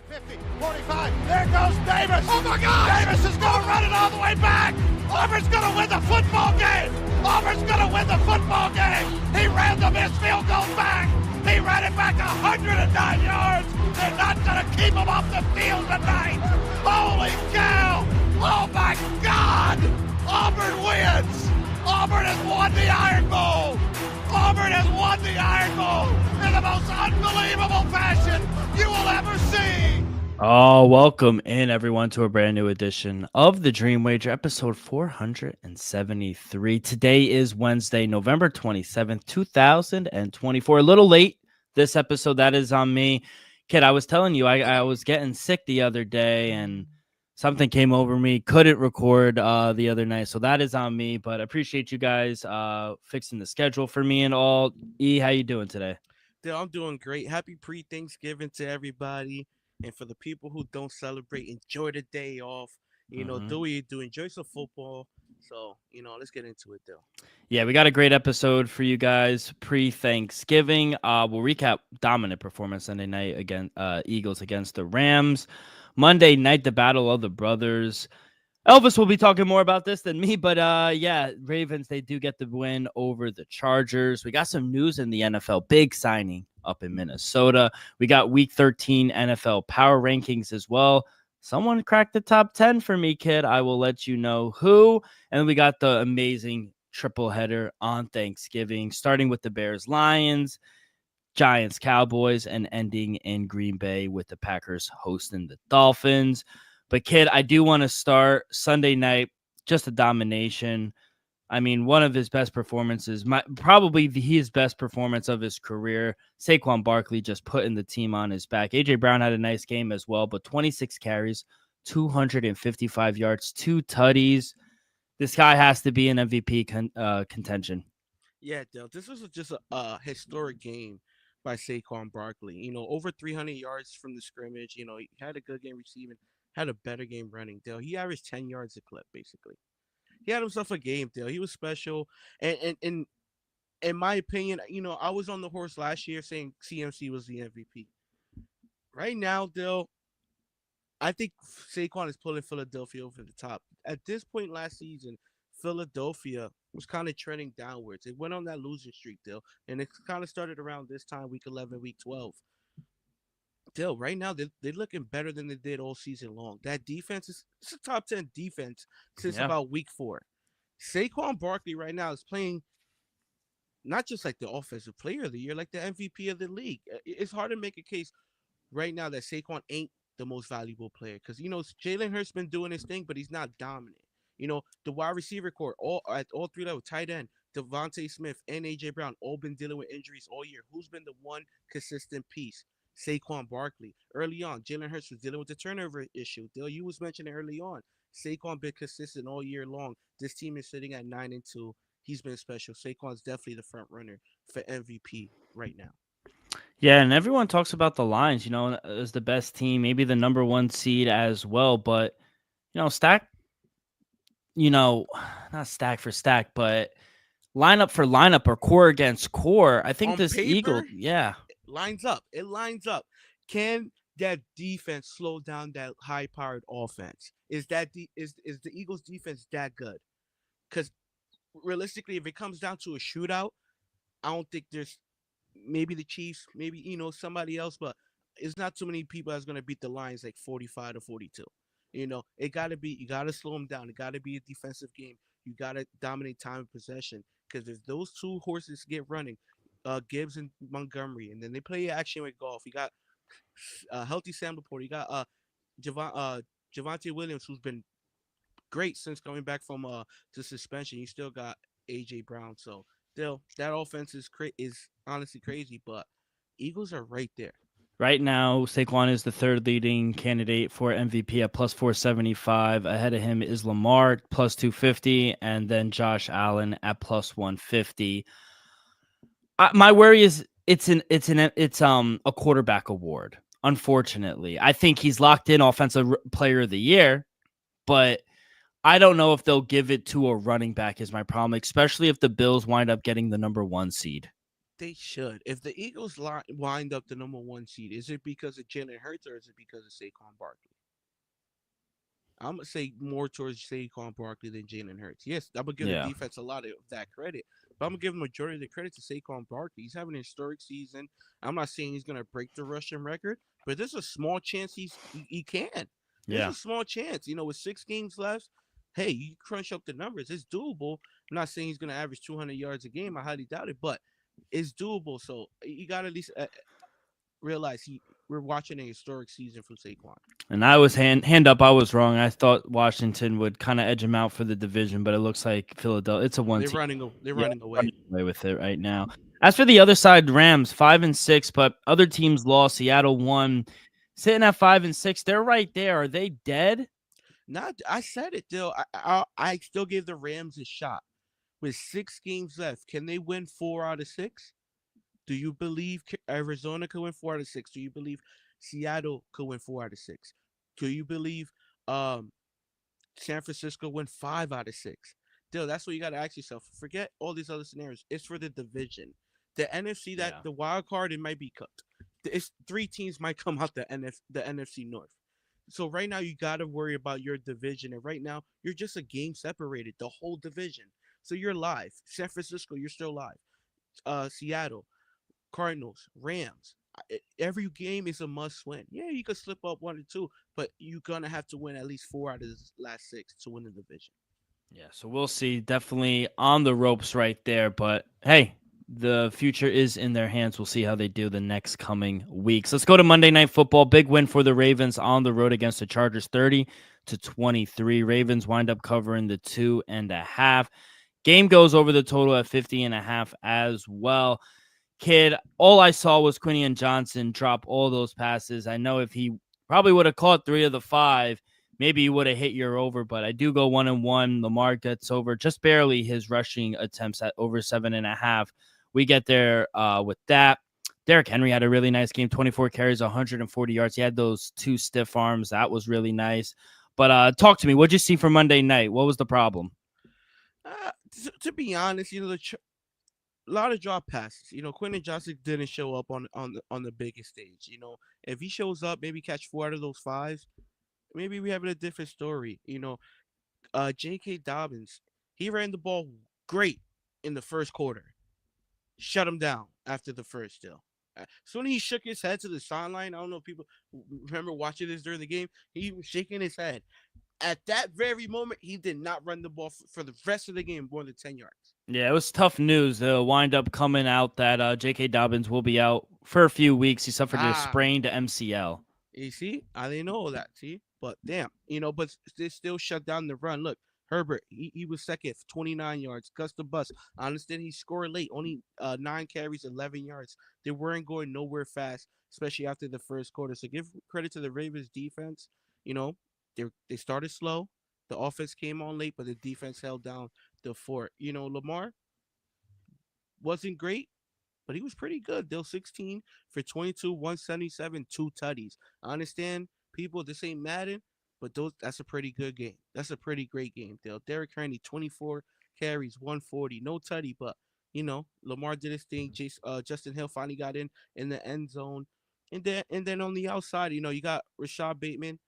50, 45, there goes Davis. Oh my God! Davis is going to run it all the way back. Auburn's going to win the football game. Auburn's going to win the football game. He ran the missed field goal back. He ran it back 109 yards. They're not going to keep him off the field tonight. Holy cow. Oh my God. Auburn wins. Auburn has won the Iron Bowl. Auburn has won the Iron Bowl in the most unbelievable fashion you will ever see. Oh, welcome in everyone to a brand new edition of the Dream Wager, episode 473. Today is Wednesday, November 27th, 2024. A little late this episode. That is on me. Kid, I was telling you, I was getting sick the other day and something came over me. Couldn't record the other night. So that is on me. But I appreciate you guys fixing the schedule for me and all. E, how you doing today? Dude, I'm doing great. Happy pre-Thanksgiving to everybody. And for the people who don't celebrate, enjoy the day off. You know, do what you do. Enjoy some football. So, let's get into it, though. Yeah, we got a great episode for you guys pre-Thanksgiving. We'll recap dominant performance Sunday night against Eagles against the Rams. Monday night, the Battle of the Brothers. Elvis will be talking more about this than me, but yeah, Ravens, they do get the win over the Chargers. We got some news in the NFL. Big signing up in Minnesota. We got Week 13 NFL Power Rankings as well. Someone cracked the top 10 for me, kid. I will let you know who. And we got the amazing triple header on Thanksgiving, starting with the Bears-Lions, Giants-Cowboys, and ending in Green Bay with the Packers hosting the Dolphins. But, kid, I do want to start Sunday night, just a domination. I mean, one of his best performances, probably his best performance of his career. Saquon Barkley just putting the team on his back. A.J. Brown had a nice game as well, but 26 carries, 255 yards, 2 tutties. This guy has to be in MVP contention. Yeah, Dale, this was just a historic game by Saquon Barkley. Over 300 yards from the scrimmage. He had a good game receiving, had a better game running, Dale. He averaged 10 yards a clip, basically. He had himself a game, Dale. He was special. And in my opinion, I was on the horse last year saying CMC was the MVP. Right now, Dale, I think Saquon is pulling Philadelphia over the top. At this point last season, Philadelphia was kind of trending downwards. It went on that losing streak, Dale. And it kind of started around this time, week 11, week 12. Dale, right now, they're looking better than they did all season long. That defense it's a top 10 defense since about week 4. Saquon Barkley right now is playing not just like the offensive player of the year, like the MVP of the league. It's hard to make a case right now that Saquon ain't the most valuable player because, Jalen Hurts been doing his thing, but he's not dominant. The wide receiver core, at all three levels, tight end, Devontae Smith and A.J. Brown, all been dealing with injuries all year. Who's been the one consistent piece? Saquon Barkley. Early on, Jalen Hurts was dealing with the turnover issue. Dale, you was mentioning early on. Saquon been consistent all year long. This team is sitting at 9-2. He's been special. Saquon's definitely the front runner for MVP right now. Yeah, and everyone talks about the Lions, as the best team, maybe the number 1 seed as well. But, stack, not stack for stack, but lineup for lineup or core against core. I think on this paper, Eagle, yeah. Lines up. It lines up. Can that defense slow down that high-powered offense? Is the Eagles' defense that good? Because realistically, if it comes down to a shootout, I don't think there's maybe the Chiefs, maybe somebody else, but it's not too many people that's gonna beat the Lions like 45-42. It gotta be. You gotta slow them down. It gotta be a defensive game. You gotta dominate time of possession because if those two horses get running. Gibbs and Montgomery, and then they play action with golf. You got healthy Sam Laporte. You got Javonte Williams, who's been great since coming back from the suspension. You still got A.J. Brown. So still, that offense is honestly crazy, but Eagles are right there. Right now, Saquon is the third leading candidate for MVP at plus 475. Ahead of him is Lamar, plus 250, and then Josh Allen at plus 150. My worry is it's a quarterback award. Unfortunately, I think he's locked in offensive player of the year, but I don't know if they'll give it to a running back is my problem, especially if the Bills wind up getting the number 1 seed. They should. If the Eagles wind up the number one seed, is it because of Jalen Hurts or is it because of Saquon Barkley? I'm gonna say more towards Saquon Barkley than Jalen Hurts. Yes, I'm gonna give the Yeah. defense a lot of that credit, but I'm gonna give the majority of the credit to Saquon Barkley. He's having a historic season. I'm not saying he's gonna break the rushing record, but there's a small chance he can. There's Yeah. a small chance. With 6 games left, hey, you crunch up the numbers. It's doable. I'm not saying he's gonna average 200 yards a game. I highly doubt it, but it's doable. So you gotta at least realize we're watching a historic season from Saquon. And I was hand up. I was wrong. I thought Washington would kind of edge him out for the division, but it looks like Philadelphia. It's a one They're team. running. They're Yeah, running away. running away with it right now. As for the other side, Rams 5-6, but other teams lost. Seattle won, sitting at 5-6. They're right there. Are they dead? Not, I said it, Dill. I still give the Rams a shot. With 6 games left, can they win 4 out of 6? Do you believe Arizona could win 4 out of 6? Do you believe Seattle could win 4 out of 6? Do you believe um San Francisco win 5 out of 6? Dill, that's what you got to ask yourself. Forget all these other scenarios. It's for the division. The NFC, that Yeah. the wild card, it might be cooked. It's 3 teams might come out the NFC North. So right now you got to worry about your division, and right now you're just a game separated, the whole division. So you're live. San Francisco, you're still live. Seattle, Cardinals, Rams. Every game is a must win. Yeah, you could slip up 1 or 2, but you're gonna have to win at least 4 out of the last 6 to win the division. Yeah, so we'll see. Definitely on the ropes right there. But hey, the future is in their hands. We'll see how they do the next coming weeks. Let's go to Monday Night Football. Big win for the Ravens on the road against the Chargers, 30-23. Ravens wind up covering the 2.5. Game goes over the total at 50.5 as well. Kid, all I saw was Quinion Johnson drop all those passes. I know if he probably would have caught 3 of the 5, maybe he would have hit your over, but I do go 1-1. Lamar gets over just barely his rushing attempts at over 7.5. We get there with that. Derrick Henry had a really nice game, 24 carries, 140 yards. He had those 2 stiff arms. That was really nice. But talk to me. What'd you see for Monday night? What was the problem? To be honest, a lot of drop passes. Quentin Johnson didn't show up on the biggest stage. If he shows up, maybe catch 4 out of those 5, maybe we having a different story. J.K. Dobbins, he ran the ball great in the first quarter. Shut him down after the first still. Soon he shook his head to the sideline. I don't know if people remember watching this during the game. He was shaking his head. At that very moment, he did not run the ball for the rest of the game more than 10 yards. Yeah, it was tough news. They'll wind up coming out that J.K. Dobbins will be out for a few weeks. He suffered a sprained MCL. You see, I didn't know that. See, but damn, but they still shut down the run. Look, Herbert, he was second, 29 yards. Gus the Bus, I understand he scored late, only 9 carries, 11 yards. They weren't going nowhere fast, especially after the first quarter. So give credit to the Ravens defense. You know, they started slow. The offense came on late, but the defense held down the fort. Lamar wasn't great, but he was pretty good. They'll 16 for 22, 177, 2 tutties. I understand people, this ain't Madden, but that's a pretty good game. That's a pretty great game, Dale. Derrick Henry, 24 carries, 140, no tutty, but Lamar did his thing. Justin Hill finally got in the end zone, and then on the outside, you got Rashad Bateman.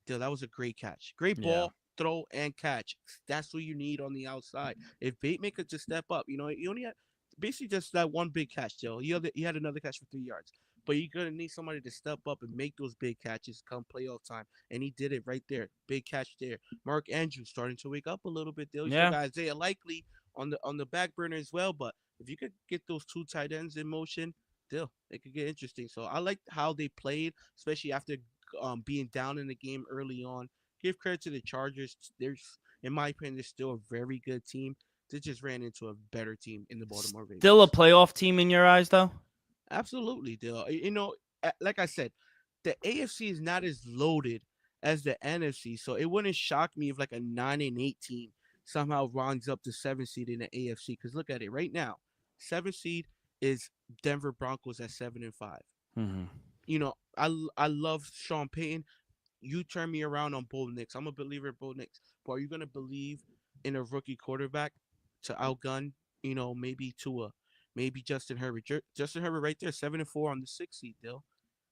Dale, that was a great catch, great Yeah. ball. Throw and catch. That's what you need on the outside. If Bateman could just step up, you only had basically just that one big catch, Joe. He had another catch for 3 yards. But you're gonna need somebody to step up and make those big catches come playoff time. And he did it right there. Big catch there. Mark Andrews starting to wake up a little bit. There. You still Yeah. got Isaiah Likely on the back burner as well. But if you could get those 2 tight ends in motion, still it could get interesting. So I like how they played, especially after being down in the game early on. Give credit to the Chargers. There's, in my opinion, they're still a very good team. They just ran into a better team in the Baltimore Still a Ravens. playoff team in your eyes, though? Absolutely, Dale. Like I said, the AFC is not as loaded as the NFC, so it wouldn't shock me if like a 9-8 team somehow runs up to 7 seed in the AFC. Because look at it right now, 7 seed is Denver Broncos at 7-5. Mm-hmm. I love Sean Payton. You turn me around on Bo Nix. I'm a believer in Bo Nix. But are you gonna believe in a rookie quarterback to outgun, maybe Tua? maybe Justin Herbert. Justin Herbert right there, 7-4 on the 6th seed, Dill.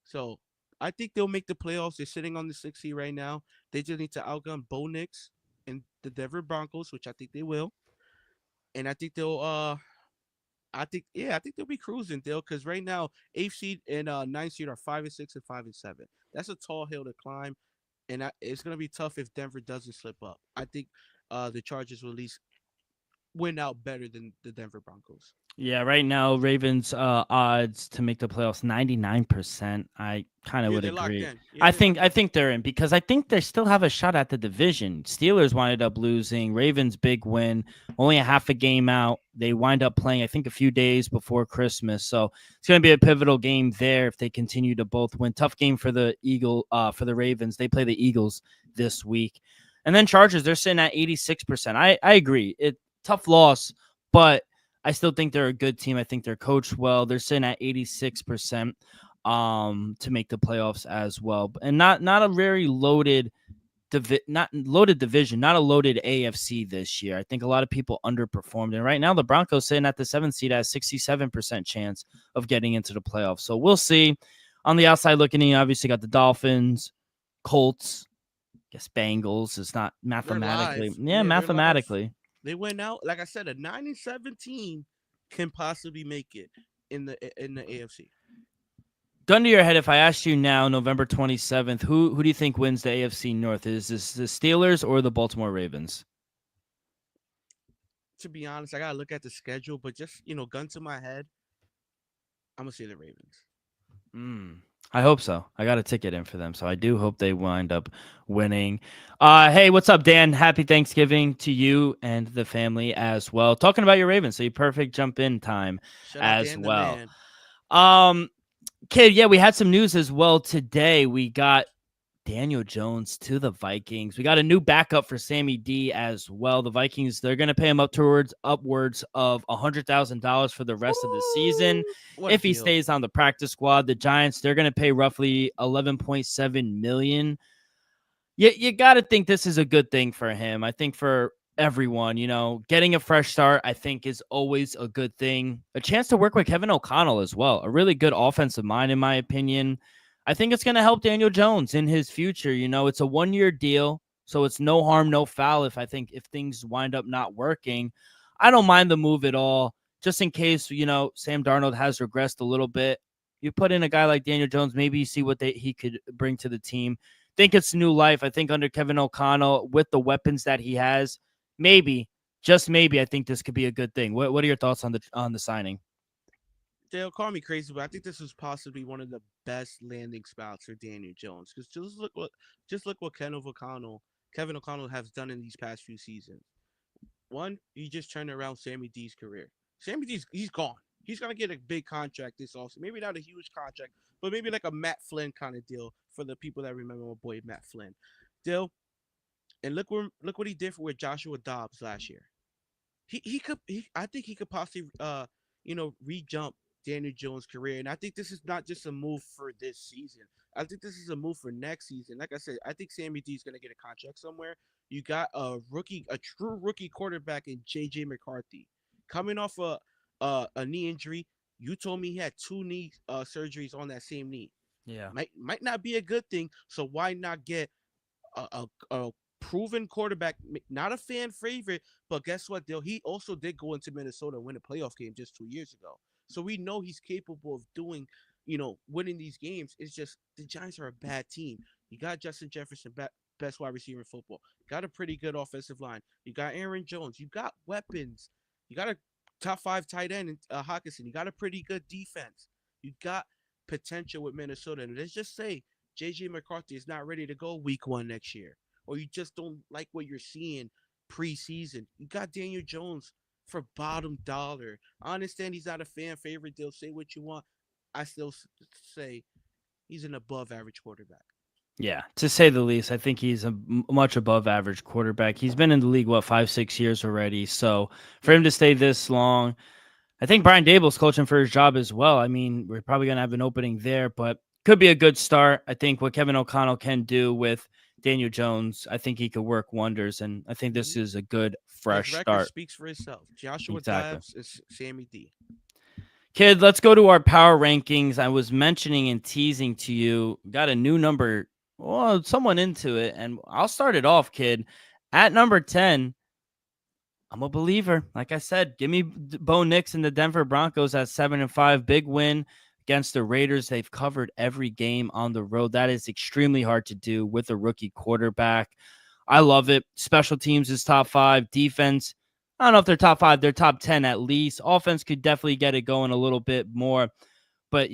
So I think they'll make the playoffs. They're sitting on the 6th seed right now. They just need to outgun Bo Nix and the Denver Broncos, which I think they will. And I think they'll be cruising, Dill, because right now 8th seed and 9th seed are 5-6 and 5-7. That's a tall hill to climb, and it's gonna be tough if Denver doesn't slip up. I think the Chargers will at least win out better than the Denver Broncos. Yeah, right now Ravens odds to make the playoffs 99%. I kind of Yeah, would they're locked agree. in. Yeah, they're locked I in. think they're in because I think they still have a shot at the division. Steelers winded up losing. Ravens big win, only a half a game out. They wind up playing I think a few days before Christmas. So it's going to be a pivotal game there if they continue to both win. Tough game for the for the Ravens. They play the Eagles this week. And then Chargers, they're sitting at 86%. I agree. Tough loss, but I still think they're a good team. I think they're coached well. They're sitting at 86% to make the playoffs as well. And not a very loaded not loaded division, not a loaded AFC this year. I think a lot of people underperformed. And right now the Broncos sitting at the 7th seed has 67% chance of getting into the playoffs. So we'll see. On the outside looking in, obviously got the Dolphins, Colts, I guess Bengals. It's not They're mathematically. live. Yeah, Yeah, they're live. mathematically. They went out. Like I said, a 9-17 can possibly make it in the AFC. Gun to your head, if I asked you now, November 27th, who do you think wins the AFC North? Is this the Steelers or the Baltimore Ravens? To be honest, I gotta look at the schedule, but just gun to my head, I'm gonna say the Ravens. I hope so. I got a ticket in for them, so I do hope they wind up winning. Hey, what's up, Dan? Happy Thanksgiving to you and the family as well. Talking about your Ravens, so you perfect jump in time Shout out as Dan the well. man. Kid, yeah, we had some news as well today. We got Daniel Jones to the Vikings. We got a new backup for Sammy D as well. The Vikings, they're going to pay him upwards of $100,000 for the rest of the season. If he stays on the practice squad, the Giants, they're going to pay roughly $11.7 million. You got to think this is a good thing for him. I think for everyone, getting a fresh start, I think is always a good thing. A chance to work with Kevin O'Connell as well. A really good offensive mind, in my opinion. I think it's going to help Daniel Jones in his future. It's a 1-year deal, so it's no harm, no foul. If things wind up not working, I don't mind the move at all. Just in case, Sam Darnold has regressed a little bit. You put in a guy like Daniel Jones, maybe you see what he could bring to the team. Think it's new life. I think under Kevin O'Connell, with the weapons that he has, maybe, just maybe, I think this could be a good thing. What are your thoughts on the signing? They'll call me crazy, but I think this is possibly one of the best landing spots for Daniel Jones. Because just look what Kevin O'Connell has done in these past few seasons. One, he just turned around Sammy D's career. Sammy D's he's gone. He's gonna get a big contract this offseason. Maybe not a huge contract, but maybe like a Matt Flynn kind of deal for the people that remember my boy Matt Flynn. Deal. And look what he did with Joshua Dobbs last year. I think he could possibly re-jump Daniel Jones' career. And I think this is not just a move for this season. I think this is a move for next season. Like I said, I think Sammy D is gonna get a contract somewhere. You got a true rookie quarterback in JJ McCarthy. Coming off a knee injury. You told me he had 2 knee surgeries on that same knee. Yeah. Might not be a good thing. So why not get a proven quarterback, not a fan favorite, but guess what, Dale? He also did go into Minnesota and win a playoff game just 2 years ago. So we know he's capable of doing, winning these games. It's just the Giants are a bad team. You got Justin Jefferson, best wide receiver in football. Got a pretty good offensive line. You got Aaron Jones. You got weapons. You got a top 5 tight end in Hawkinson. You got a pretty good defense. You got potential with Minnesota. And let's just say JJ McCarthy is not ready to go week 1 next year, or you just don't like what you're seeing preseason. You got Daniel Jones for bottom dollar. I understand he's not a fan favorite. They'll say what you want. I still say he's an above average quarterback. Yeah, to say the least. I think he's a much above average quarterback. He's been in the league, 5-6 years already. So for him to stay this long, I think Brian Dable's coaching for his job as well. I mean, we're probably going to have an opening there, but could be a good start. I think what Kevin O'Connell can do with Daniel Jones, I think he could work wonders, and I think this is a good, fresh His record start. speaks for itself. Joshua Dobbs is Sammy D. Kid, let's go to our power rankings. I was mentioning and teasing to you, got a new number, well, someone into it, and I'll start it off, kid. At number 10, I'm a believer. Like I said, give me Bo Nix and the Denver Broncos at 7-5. Big win against the Raiders. They've covered every game on the road. That is extremely hard to do with a rookie quarterback. I love it. Special teams is top 5. Defense, I don't know if they're top 5. They're top 10 at least. Offense could definitely get it going a little bit more. But,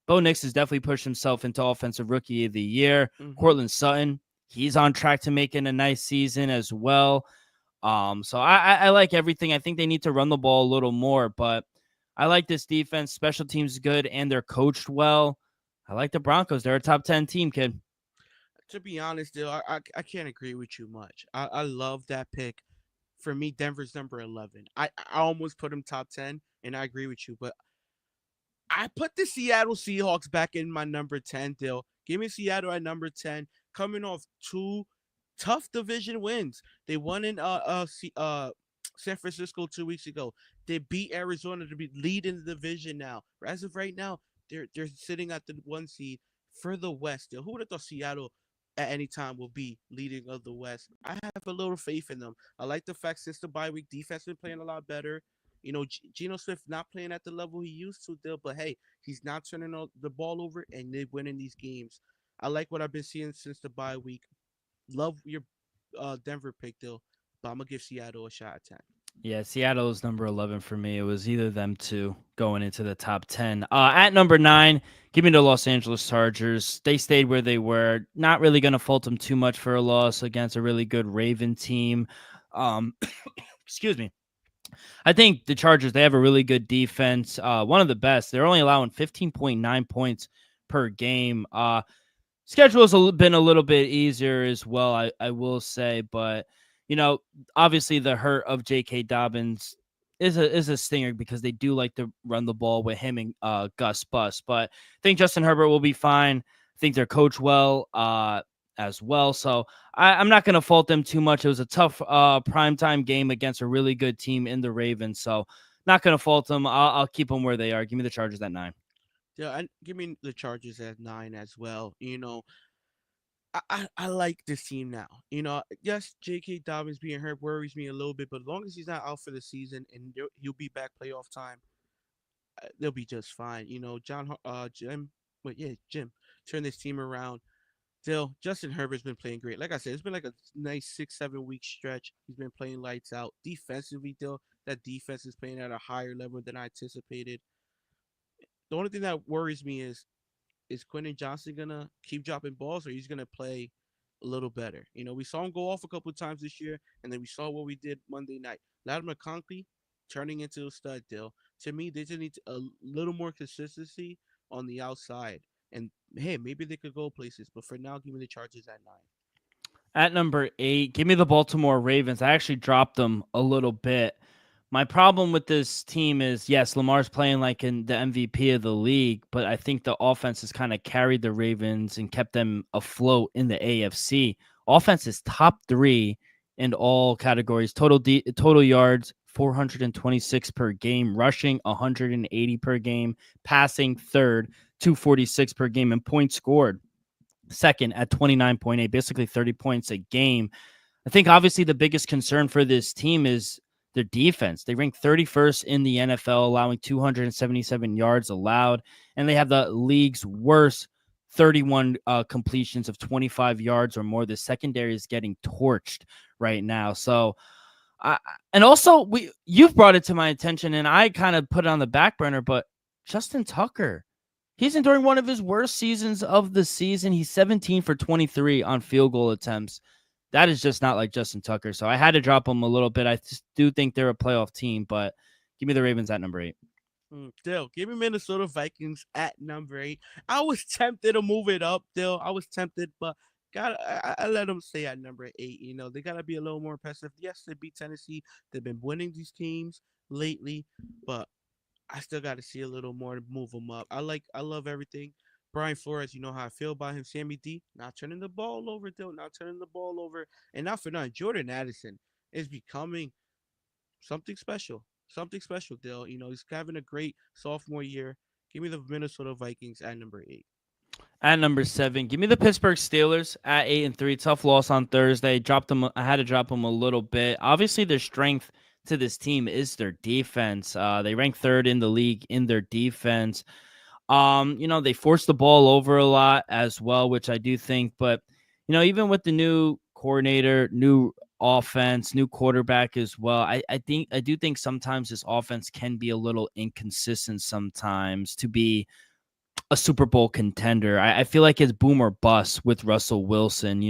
Bo Nix has definitely pushed himself into Offensive Rookie of the Year. Mm-hmm. Cortland Sutton, he's on track to making a nice season as well. So I like everything. I think they need to run the ball a little more, but I like this defense. Special teams is good, and they're coached well. I like the Broncos. They're a top 10 team, kid. To be honest, Dill, I can't agree with you much. I love that pick. For me, Denver's number 11. I almost put him top 10, and I agree with you, but I put the Seattle Seahawks back in my number 10, Dill. Give me Seattle at number 10, coming off two tough division wins. They won in San Francisco 2 weeks ago. They beat Arizona to be lead in the division now. As of right now, they're sitting at the 1 seed for the West. Dill. Who would have thought Seattle at any time will be leading of the West? I have a little faith in them. I like the fact since the bye week, defense been playing a lot better. Geno Smith not playing at the level he used to, Dill, but hey, he's not turning the ball over and they're winning these games. I like what I've been seeing since the bye week. Love your Denver pick, Dill, but I'm going to give Seattle a shot at 10. Yeah, Seattle is number 11 for me. It was either them two going into the top 10. At number 9, give me the Los Angeles Chargers. They stayed where they were. Not really going to fault them too much for a loss against a really good Raven team. Um, excuse me. I think the Chargers, they have a really good defense. One of the best. They're only allowing 15.9 points per game. Schedule has been a little bit easier as well, I will say, but obviously the hurt of J.K. Dobbins is a stinger because they do like to run the ball with him and Gus Bus. But I think Justin Herbert will be fine. I think they're coached well as well. So I'm not going to fault them too much. It was a tough primetime game against a really good team in the Ravens. So not going to fault them. I'll keep them where they are. Give me the Chargers at 9. Yeah, and give me the Chargers at 9 as well. I like this team now. Yes, J.K. Dobbins being hurt worries me a little bit, but as long as he's not out for the season and he'll be back playoff time, they'll be just fine. Jim turned this team around. Still, Justin Herbert's been playing great. Like I said, it's been like a nice 6-7 week stretch. He's been playing lights out. Defensively, though, that defense is playing at a higher level than I anticipated. The only thing that worries me is Quentin Johnson gonna keep dropping balls, or he's gonna play a little better? We saw him go off a couple of times this year, and then we saw what we did Monday night. Latimer McConkey turning into a stud deal. To me, they just need a little more consistency on the outside. And hey, maybe they could go places, but for now, give me the Chargers at 9. At number 8, give me the Baltimore Ravens. I actually dropped them a little bit. My problem with this team is, yes, Lamar's playing like in the MVP of the league, but I think the offense has kind of carried the Ravens and kept them afloat in the AFC. Offense is top 3 in all categories. Total yards, 426 per game. Rushing, 180 per game. Passing, third, 246 per game. And points scored, second at 29.8, basically 30 points a game. I think obviously the biggest concern for this team is their defense. They rank 31st in the NFL, allowing 277 yards allowed, and they have the league's worst 31 completions of 25 yards or more. The secondary is getting torched right now. So, and also you've brought it to my attention, and I kind of put it on the back burner, but Justin Tucker, he's enduring one of his worst seasons of the season. He's 17 for 23 on field goal attempts. That is just not like Justin Tucker. So I had to drop him a little bit. I just do think they're a playoff team, but give me the Ravens at number 8. Dill, give me Minnesota Vikings at number 8. I was tempted to move it up, Dill. I was tempted, but I let them stay at number 8. They gotta be a little more impressive. Yes, they beat Tennessee. They've been winning these teams lately, but I still got to see a little more to move them up. I love everything. Brian Flores, you know how I feel about him. Sammy D, not turning the ball over, Dill, not turning the ball over. And not for nothing, Jordan Addison is becoming something special. something special, Dale. He's having a great sophomore year. Give me the Minnesota Vikings at number 8. At number 7, give me the Pittsburgh Steelers at 8-3. Tough loss on Thursday. Dropped them. I had to drop them a little bit. Obviously, their strength to this team is their defense. They rank third in the league in their defense. They force the ball over a lot as well, which I do think. But even with the new coordinator, new offense, new quarterback as well, I do think sometimes this offense can be a little inconsistent sometimes to be a Super Bowl contender. I feel like it's boom or bust with Russell Wilson.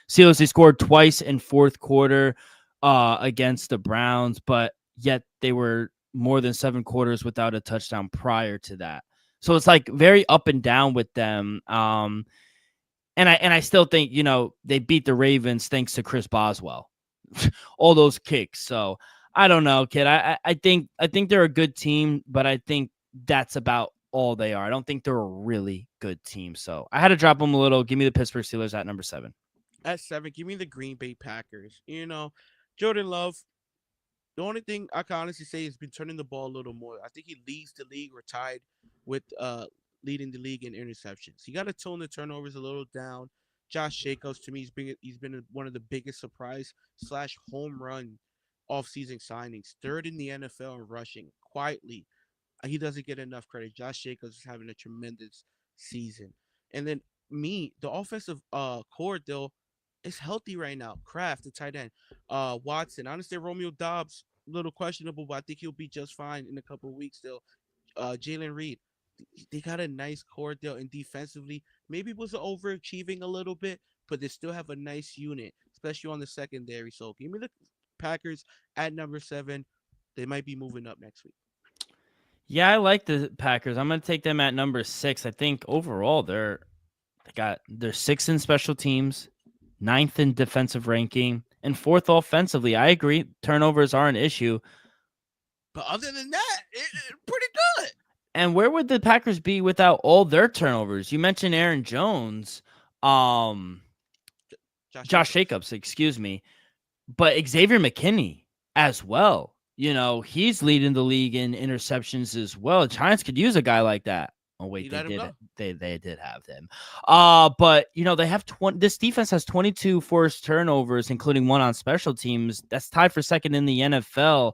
Steelers, they scored twice in fourth quarter against the Browns, but yet they were more than 7 quarters without a touchdown prior to that. So it's like very up and down with them. And I still think, they beat the Ravens thanks to Chris Boswell. All those kicks. So I don't know, kid. I think they're a good team, but I think that's about all they are. I don't think they're a really good team. So I had to drop them a little. Give me the Pittsburgh Steelers at number 7. At 7, give me the Green Bay Packers. Jordan Love, the only thing I can honestly say is been turning the ball a little more. I think he leads the league or tied with leading the league in interceptions. He got to tone the turnovers a little down. Josh Jacobs, to me, he's been one of the biggest surprise slash home run offseason signings. Third in the NFL in rushing quietly. He doesn't get enough credit. Josh Jacobs is having a tremendous season. And then the offensive core, though, is healthy right now. Kraft, the tight end. Watson. Honestly, Romeo Dobbs, a little questionable, but I think he'll be just fine in a couple of weeks still. Jalen Reed. They got a nice core deal, and defensively, maybe was overachieving a little bit, but they still have a nice unit, especially on the secondary. So give me the Packers at number 7. They might be moving up next week. Yeah, I like the Packers. I'm going to take them at number 6. I think overall they're 6th in special teams, 9th in defensive ranking, and 4th offensively. I agree. Turnovers are an issue. But other than that, it's pretty good. And where would the Packers be without all their turnovers? You mentioned Aaron Jones, Josh Jacobs, excuse me, but Xavier McKinney as well. He's leading the league in interceptions as well. Giants could use a guy like that. Oh wait, they did. They did have him. But they have 20. This defense has 22 forced turnovers, including 1 on special teams. That's tied for 2nd in the NFL.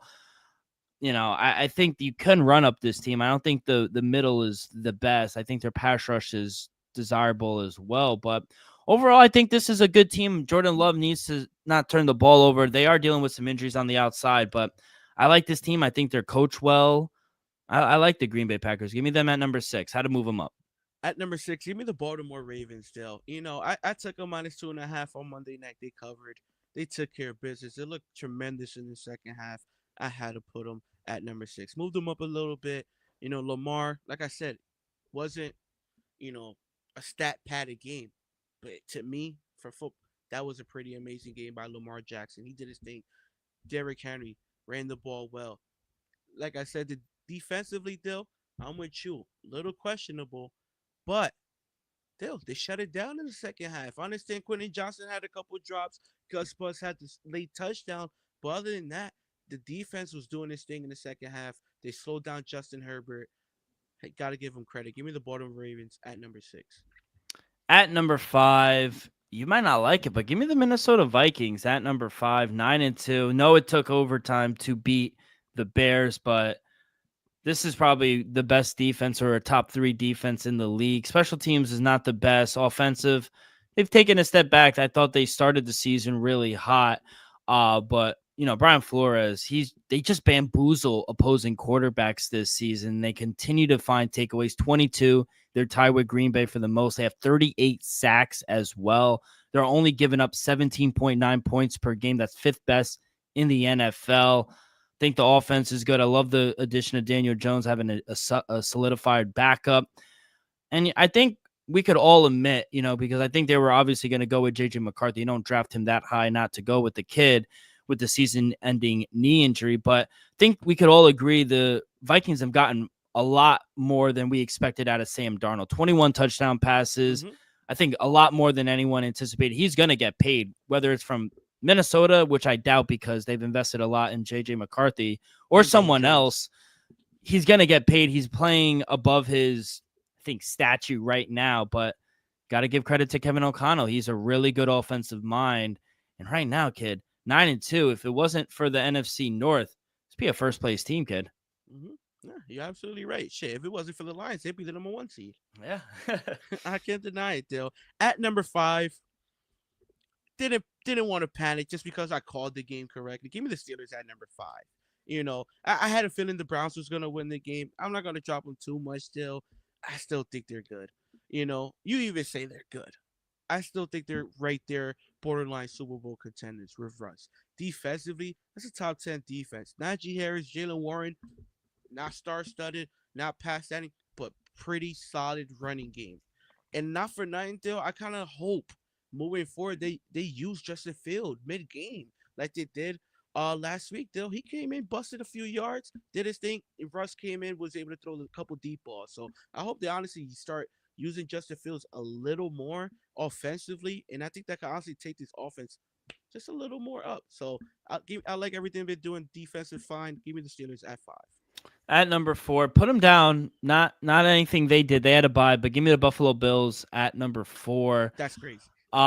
I think you can run up this team. I don't think the middle is the best. I think their pass rush is desirable as well. But overall, I think this is a good team. Jordan Love needs to not turn the ball over. They are dealing with some injuries on the outside, but I like this team. I think they're coached well. I like the Green Bay Packers. Give me them at number 6. How to move them up? At number 6, give me the Baltimore Ravens, Dale. I took a -2.5 on Monday night. They covered. They took care of business. They looked tremendous in the second half. I had to put them at number 6. Moved them up a little bit. Lamar, like I said, wasn't, a stat padded game. But to me, for football, that was a pretty amazing game by Lamar Jackson. He did his thing. Derrick Henry ran the ball well. Like I said, defensively, Dill, I'm with you. Little questionable, but Dill, they shut it down in the second half. I understand Quentin Johnson had a couple drops. Gus Bus had the late touchdown. But other than that, the defense was doing this thing in the second half. They slowed down Justin Herbert. Hey, got to give him credit. Give me the Baltimore Ravens at number 6. At number 5, you might not like it, but give me the Minnesota Vikings at number 5, 9-2. No, it took overtime to beat the Bears, but this is probably the best defense or a top 3 defense in the league. Special teams is not the best. Offensive, they've taken a step back. I thought they started the season really hot, but Brian Flores, they just bamboozle opposing quarterbacks this season. They continue to find takeaways. 22. They're tied with Green Bay for the most. They have 38 sacks as well. They're only giving up 17.9 points per game. That's 5th best in the NFL. I think the offense is good. I love the addition of Daniel Jones having a solidified backup. And I think we could all admit, because I think they were obviously going to go with J.J. McCarthy. You don't draft him that high not to go with the kid with the season-ending knee injury. But I think we could all agree the Vikings have gotten a lot more than we expected out of Sam Darnold. 21 touchdown passes. Mm-hmm. I think a lot more than anyone anticipated. He's going to get paid, whether it's from Minnesota, which I doubt because they've invested a lot in JJ McCarthy or And Daniel someone Jones. else. He's going to get paid. He's playing above his, I think, statue right now, but got to give credit to Kevin O'Connell. He's a really good offensive mind. And right now, kid, 9-2. If it wasn't for the NFC North, this be a first place team, kid. Mm-hmm. Yeah, you're absolutely right. Shit, if it wasn't for the Lions, they'd be the number 1 seed. Yeah. I can't deny it, Dale. At number 5, didn't want to panic just because I called the game correctly. Give me the Steelers at number 5. I had a feeling the Browns was gonna win the game. I'm not gonna drop them too much. Still, I still think they're good. You even say they're good. I still think they're right there, borderline Super Bowl contenders with Russ. Defensively, that's a top 10 defense. Najee Harris, Jalen Warren, not star-studded, not past setting, but pretty solid running game. And not for nothing, Dale, I kind of hope moving forward they use Justin Field mid-game like they did last week. Dale, he came in, busted a few yards, did his thing. Russ came in, was able to throw a couple deep balls. So I hope they honestly start using Justin Fields a little more offensively, and I think that can honestly take this offense just a little more up. So I like everything they're doing defensive fine. Give me the Steelers at 5. At number 4, put them down. Not anything they did. They had a bye, but give me the Buffalo Bills at number 4. That's crazy. They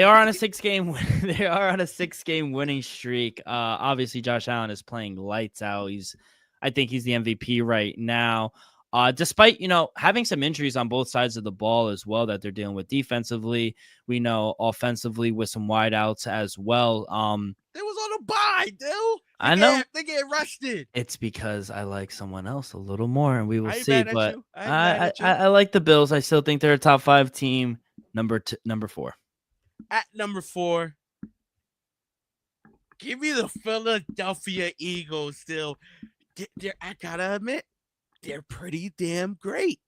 are on a 6-game they are on a 6-game winning streak. Obviously Josh Allen is playing lights out. I think he's the MVP right now. Despite, having some injuries on both sides of the ball as well that they're dealing with defensively, we know offensively with some wideouts as well. They was on a bye, dude. I know. They get rested. It's because I like someone else a little more, and we will I ain't see. mad at But you. I ain't mad at you. I like the Bills. I still think they're a top 5 team. Number 4. At number 4, give me the Philadelphia Eagles. Still, I gotta admit, they're pretty damn great.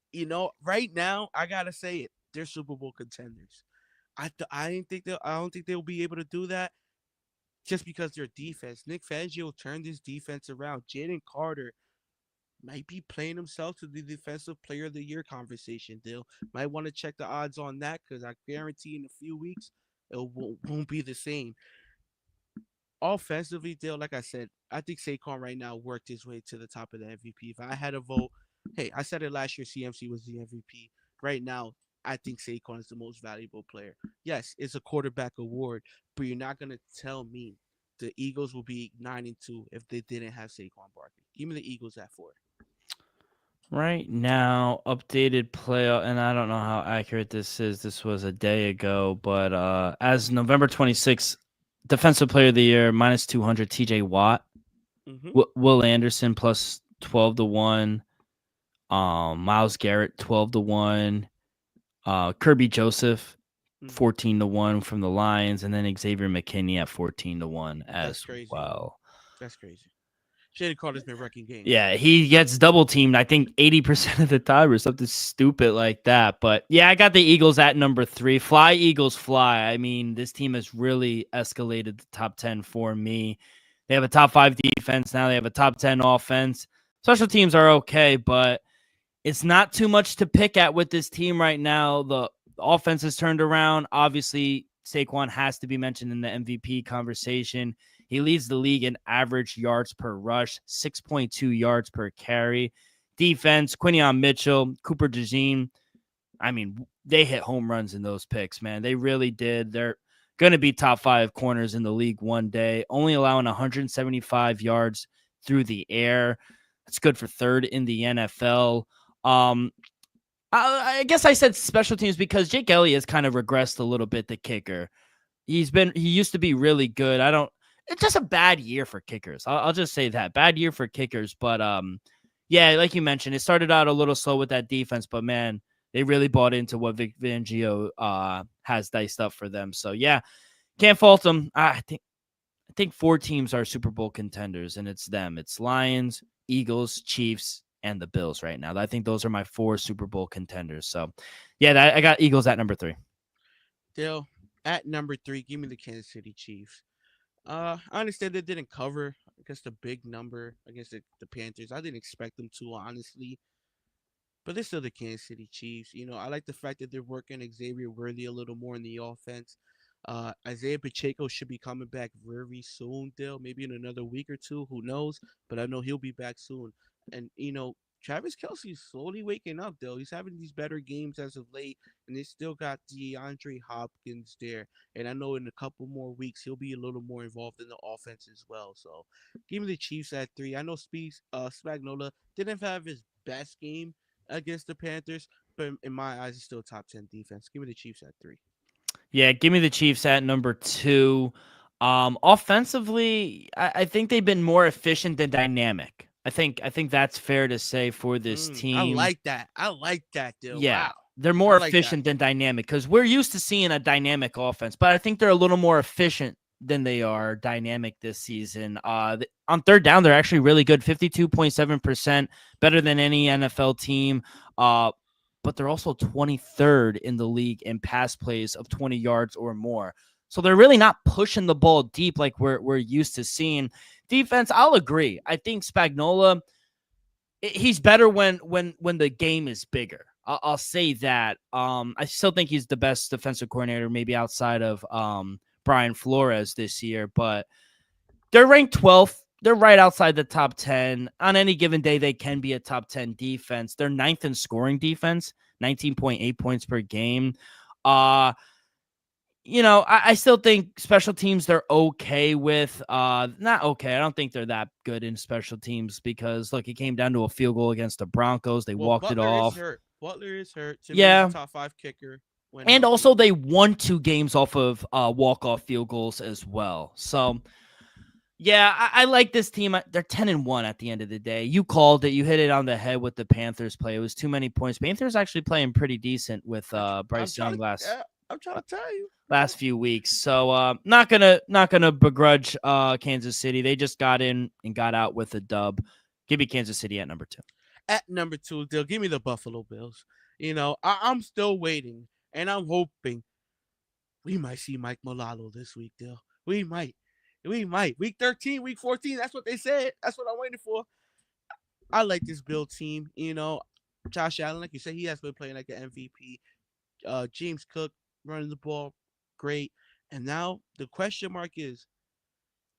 Right now, I gotta say it. They're Super Bowl contenders. I don't think they'll be able to do that just because their defense. Nick Fangio turned his defense around. Jaden Carter might be playing himself to the Defensive Player of the Year conversation. Dill might want to check the odds on that because I guarantee in a few weeks it won't be the same. Offensively, Dill, like I said, I think Saquon right now worked his way to the top of the MVP. If I had a vote, hey, I said it last year. CMC was the MVP. Right now, I think Saquon is the most valuable player. Yes, it's a quarterback award, but you're not gonna tell me the Eagles will be 9-2 if they didn't have Saquon Barkley. Give me the Eagles at 4. Right now, updated playoff, and I don't know how accurate this is. This was a day ago, but as November 26th, Defensive Player of the Year minus 200, TJ Watt, Will Anderson plus 12-1, Myles Garrett 12-1, Kirby Joseph 14-1 from the Lions, and then Xavier McKinney at 14-1 as well. That's crazy. Jaden Carter's been wrecking games. Yeah, he gets double teamed, I think 80% of the time or something stupid like that. But yeah, I got the Eagles at number 3. Fly, Eagles, fly. I mean, this team has really escalated the top 10 for me. They have a top 5 defense now. They have a top 10 offense. Special teams are okay, but it's not too much to pick at with this team right now. The offense has turned around. Obviously, Saquon has to be mentioned in the MVP conversation. He leads the league in average yards per rush, 6.2 yards per carry. Defense, Quinion Mitchell, Cooper DeJean. I mean, they hit home runs in those picks, man. They really did. They're going to be top 5 corners in the league one day, only allowing 175 yards through the air. That's good for 3rd in the NFL. I guess I said special teams because Jake Elliott has kind of regressed a little bit, the kicker. He used to be really good. It's just a bad year for kickers. I'll just say that. Bad year for kickers. But, yeah, like you mentioned, it started out a little slow with that defense. But, man, they really bought into what Vic Fangio has diced up for them. So, yeah, can't fault them. I think 4 teams are Super Bowl contenders, and it's them. It's Lions, Eagles, Chiefs, and the Bills right now. I think those are my 4 Super Bowl contenders. So, yeah, I got Eagles at number 3. Dale, at number 3, give me the Kansas City Chiefs. I understand they didn't cover against the big number against the Panthers. I didn't expect them to, honestly. But they're still the Kansas City Chiefs. I like the fact that they're working Xavier Worthy a little more in the offense. Isaiah Pacheco should be coming back very soon, Dale. Maybe in another week or two. Who knows? But I know he'll be back soon. And Travis Kelsey's slowly waking up, Dale. He's having these better games as of late, and they still got DeAndre Hopkins there. And I know in a couple more weeks he'll be a little more involved in the offense as well. So give me the Chiefs at 3. I know Spagnola didn't have his best game against the Panthers, but in my eyes, it's still top 10 defense. Give me the Chiefs at 3. Yeah, give me the Chiefs at number 2. Offensively, I think they've been more efficient than dynamic. I think that's fair to say for this I team. like that. I like that, dude. Yeah, Wow. they're I more like that. efficient than dynamic because we're used to seeing a dynamic offense, but I think they're a little more efficient than they are dynamic this season. On third down, they're actually really good, 52.7%, better than any NFL team. But they're also 23rd in the league in pass plays of 20 yards or more. So they're really not pushing the ball deep like we're used to seeing. Defense, I'll agree. I think Spagnola, he's better when the game is bigger. I'll say that. I still think he's the best defensive coordinator, maybe outside of Brian Flores this year, but they're ranked 12th. They're right outside the top 10. On any given day, they can be a top 10 defense. They're ninth in scoring defense, 19.8 points per game. I still think special teams they're okay with. Not okay. I don't think they're that good in special teams because, look, it came down to a field goal against the Broncos. They Well, walked it Butler is off. hurt. Butler is hurt. To me, he's a Yeah. top 5 kicker when And healthy. also, they won 2 games off of walk-off field goals as well. So, yeah, I like this team. They're 10-1 at the end of the day. You called it. You hit it on the head with the Panthers play. It was too many points. Panthers actually playing pretty decent with I'm Bryce trying Young to. last Yeah, I'm trying to tell you. last few weeks. So not gonna begrudge Kansas City. They just got in and got out with a dub. Give me Kansas City at number 2. At number 2, they'll give me the Buffalo Bills. I'm still waiting, and I'm hoping we might see Mike Malalo this week, Dill. We might. We might. Week 13, week 14. That's what they said. That's what I'm waiting for. I like this Bill team. Josh Allen, like you said, he has been playing like an MVP. James Cook running the ball, great. And now the question mark is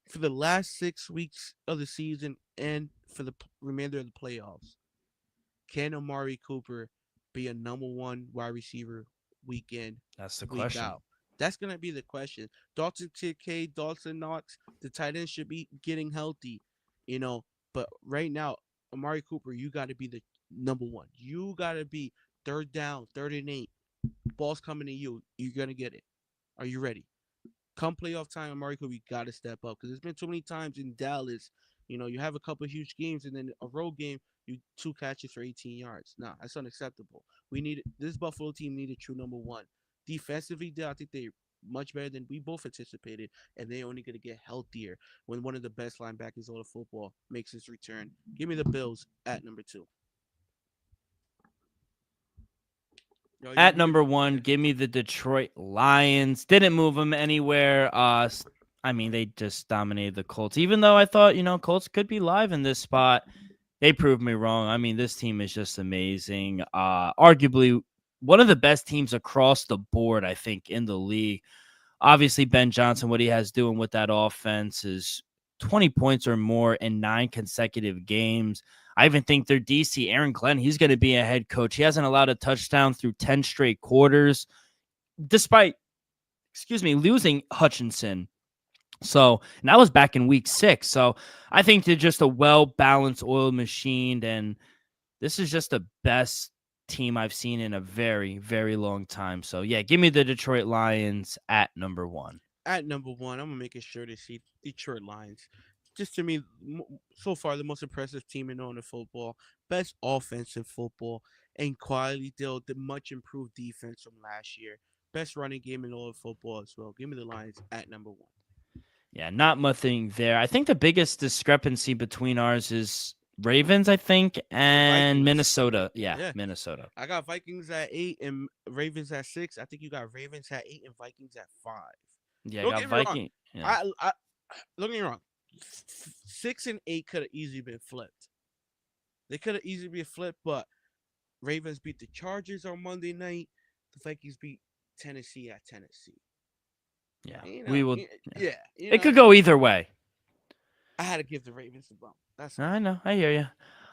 for the last 6 weeks of the season and for the remainder of the playoffs, can Amari Cooper be a number 1 wide receiver week in, That's the week question. out? That's gonna be the question. Dalton Kincaid, Dawson Knox, the tight end should be getting healthy, you know. But right now, Amari Cooper, you got to be the number 1. You got to be third down, 3rd and 8. Ball's coming to you. You're gonna get it. Are you ready? Come playoff time, Amari Cooper, you got to step up because there's been too many times in Dallas. You have a couple of huge games and then a road game, you 2 catches for 18 yards. Nah, that's unacceptable. We need this Buffalo team needed true number 1. Defensively, I think they much better than we both anticipated, and they're only going to get healthier when one of the best linebackers of the football makes his return. Give me the Bills at number 2. Yo, you At want me to? number 1, Yeah. give me the Detroit Lions. Didn't move them anywhere. They just dominated the Colts. Even though I thought, Colts could be live in this spot, they proved me wrong. I mean, this team is just amazing. Arguably one of the best teams across the board, I think, in the league. Obviously, Ben Johnson, what he has doing with that offense is 20 points or more in 9 consecutive games. I even think their DC, Aaron Glenn, he's going to be a head coach. He hasn't allowed a touchdown through 10 straight quarters, despite, losing Hutchinson. So, and that was back in week 6. So I think they're just a well-balanced oil machine, and this is just the best team I've seen in a very, very long time. So, yeah, give me the Detroit Lions at number 1. At number 1, I'm gonna make sure to see Detroit Lions. Just to me, so far the most impressive team in all the football, best offense in football, and quality deal the much improved defense from last year, best running game in all of football as well. Give me the Lions at number 1. Yeah, not nothing there. I think the biggest discrepancy between ours is Ravens, I think, And and Vikings. Minnesota. Yeah, Yeah, Minnesota. I got Vikings at 8 and Ravens at 6. I think you got Ravens at 8 and Vikings at 5. Yeah, I Don't got get me wrong. Viking. Yeah. I don't get me wrong. 6 and 8 could have easily been flipped. They could have easily been flipped, but Ravens beat the Chargers on Monday night. The Vikings beat Tennessee at Tennessee. Yeah, You we know, will. Yeah. yeah, It could go either way. I had to give the Ravens the bump. That's all. I know. I hear you.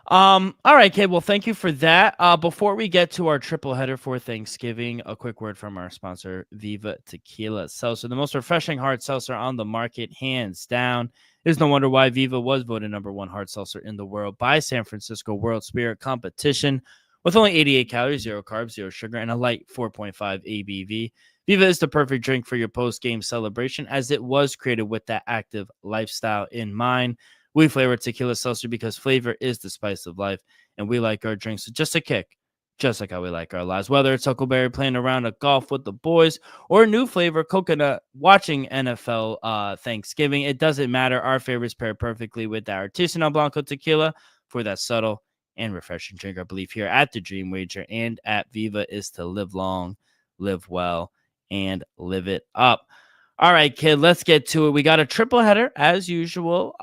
All right, kid. Well, thank you for that. Before we get to our triple header for Thanksgiving, a quick word from our sponsor, Viva Tequila Seltzer, the most refreshing hard seltzer on the market, hands down. There's no wonder why Viva was voted #1 hard seltzer in the world by San Francisco World Spirit Competition. With only 88 calories, 0 carbs, 0 sugar, and a light 4.5 ABV, Viva is the perfect drink for your post-game celebration as it was created with that active lifestyle in mind. We flavor tequila seltzer because flavor is the spice of life, and we like our drinks with just a kick, just like how we like our lives. Whether it's Huckleberry playing around at golf with the boys or a new flavor, coconut, watching NFL Thanksgiving, it doesn't matter. Our favorites pair perfectly with our Artisanal Blanco tequila for that subtle and refreshing drink. Our belief here at the Dream Wager and at Viva is to live long, live well, and live it up. All right, kid, let's get to it. We got a triple header as usual.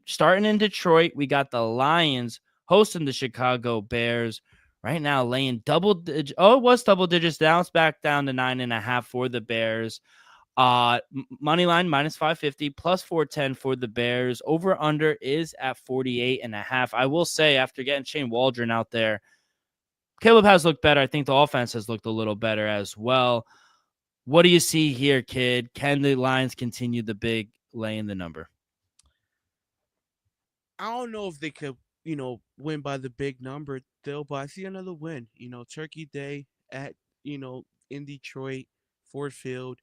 Starting in Detroit, we got the Lions hosting the Chicago Bears. Right now, laying double digits. Oh, it was double digits. Now it's back down to 9.5 for the Bears. Money line -550, +410 for the Bears. Over under is at 48.5. I will say, after getting Shane Waldron out there, Caleb has looked better. I think the offense has looked a little better as well. What do you see here, kid? Can the Lions continue the big laying the number? I don't know if they could, win by the big number, though, but I see another win. Turkey Day at, in Detroit, Ford Field.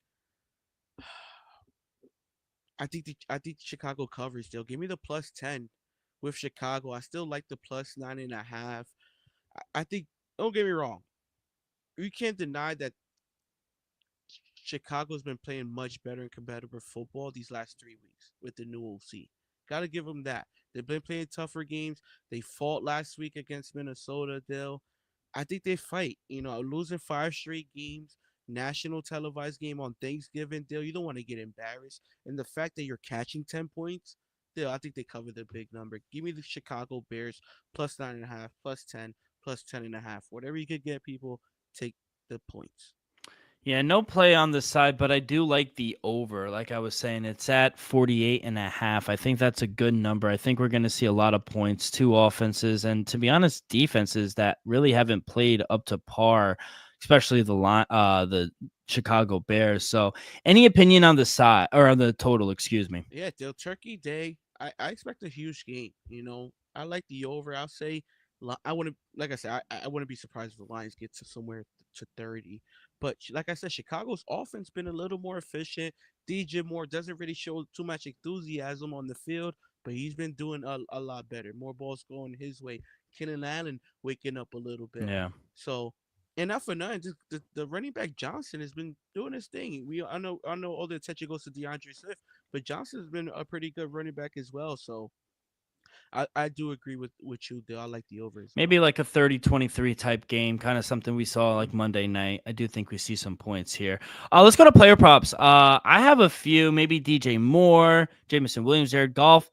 I think Chicago covers still. Give me the +10 with Chicago. I still like the +9.5. I think, don't get me wrong, you can't deny that Chicago's been playing much better in competitive football these last 3 weeks with the new OC. Got to give them that. They've been playing tougher games. They fought last week against Minnesota, Dale. I think they fight. Losing 5 straight games, national televised game on Thanksgiving, Dale, you don't want to get embarrassed. And the fact that you're catching 10 points, Dale, I think they cover the big number. Give me the Chicago Bears +9.5, +10, +10.5. Whatever you could get, people, take the points. Yeah, no play on the side, but I do like the over. Like I was saying, it's at 48.5. I think that's a good number. I think we're going to see a lot of points, two offenses, and to be honest, defenses that really haven't played up to par, especially the Chicago Bears. So, any opinion on the side or on the total? Excuse me. Yeah, Dale, Turkey Day. I expect a huge game. I like the over. I'll say I wouldn't, like I said, I wouldn't be surprised if the Lions get to somewhere to 30. But like I said, Chicago's offense been a little more efficient. DJ Moore doesn't really show too much enthusiasm on the field, but he's been doing a lot better. More balls going his way. Keenan Allen waking up a little bit. Yeah. So, and not for nothing, just the running back Johnson has been doing his thing. I know all the attention goes to DeAndre Swift, but Johnson's been a pretty good running back as well. So I do agree with you there. I like the over as well. Maybe like a 30-23 type game, kind of something we saw like Monday night. I do think we see some points here. Let's go to player props. I have a few, maybe DJ Moore, Jamison Williams, Jared Goff.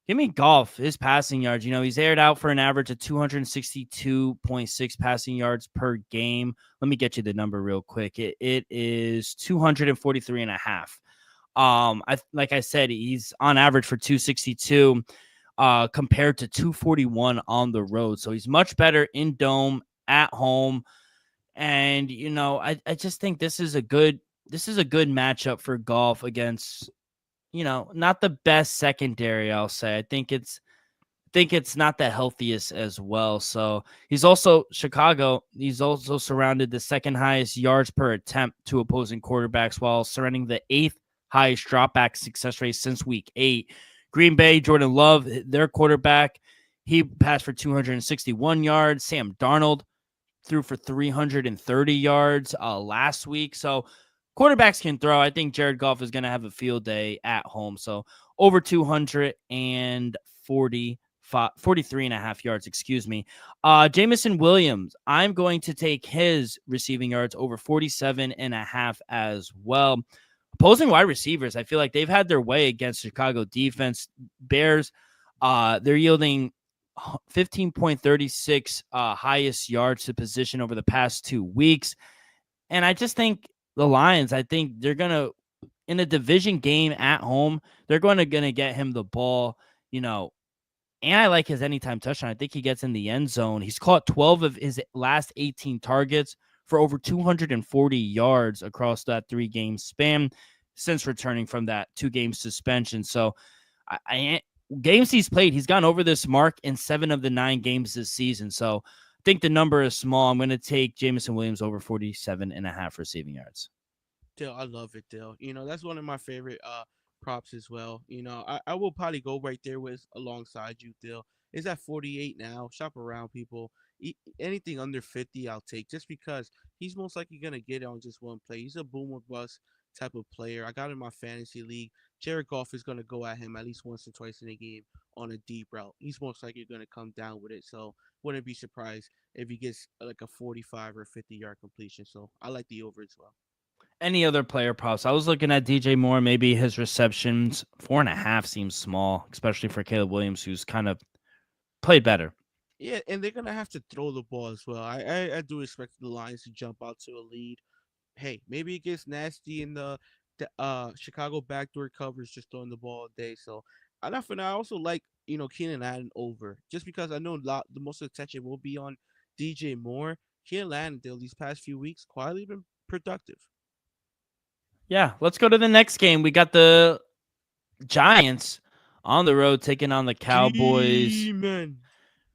Give me Goff, his passing yards. He's aired out for an average of 262.6 passing yards per game. Let me get you the number real quick. It is 243.5. Like I said, he's on average for 262. Compared to 241 on the road. So he's much better in dome, at home. And, I just think this is a good matchup for Goff against, not the best secondary, I'll say. I think it's not the healthiest as well. So he's also surrounded the second highest yards per attempt to opposing quarterbacks while surrounding the 8th highest dropback success rate since week 8. Green Bay, Jordan Love, their quarterback, he passed for 261 yards. Sam Darnold threw for 330 yards last week. So quarterbacks can throw. I think Jared Goff is going to have a field day at home. So over 243.5 yards, excuse me. Jamison Williams, I'm going to take his receiving yards over 47.5 as well. Opposing wide receivers, I feel like they've had their way against Chicago defense. Bears, they're yielding 15.36 highest yards to position over the past 2 weeks. And I just think the Lions, I think they're going to in a division game at home, they're gonna get him the ball, you know. And I like his anytime touchdown. I think he gets in the end zone. He's caught 12 of his last 18 targets for over 240 yards across that 3-game span since returning from that 2-game suspension. So games he's played, he's gone over this mark in 7 of the 9 games this season. So I think the number is small. I'm going to take Jameson Williams over 47.5 receiving yards. Dill, I love it, Dill. That's one of my favorite props as well. I will probably go right there with alongside you, Dill. It's at 48 now. Shop around, people. Anything under 50, I'll take, just because he's most likely gonna get it on just one play. He's a boom or bust type of player. I got him in my fantasy league. Jared Goff is gonna go at him at least once or twice in a game on a deep route. He's most likely gonna come down with it. So wouldn't be surprised if he gets like a 45 or 50-yard completion. So I like the over as well. Any other player props? I was looking at DJ Moore. Maybe his receptions 4.5 seems small, especially for Caleb Williams, who's kind of played better. Yeah, and they're gonna have to throw the ball as well. I do expect the Lions to jump out to a lead. Hey, maybe it gets nasty in the Chicago backdoor covers just throwing the ball all day. So I also like Keenan Allen over, just because I know the most attention will be on DJ Moore. Keenan Allen these past few weeks quietly been productive. Yeah, let's go to the next game. We got the Giants on the road taking on the Cowboys. G-men.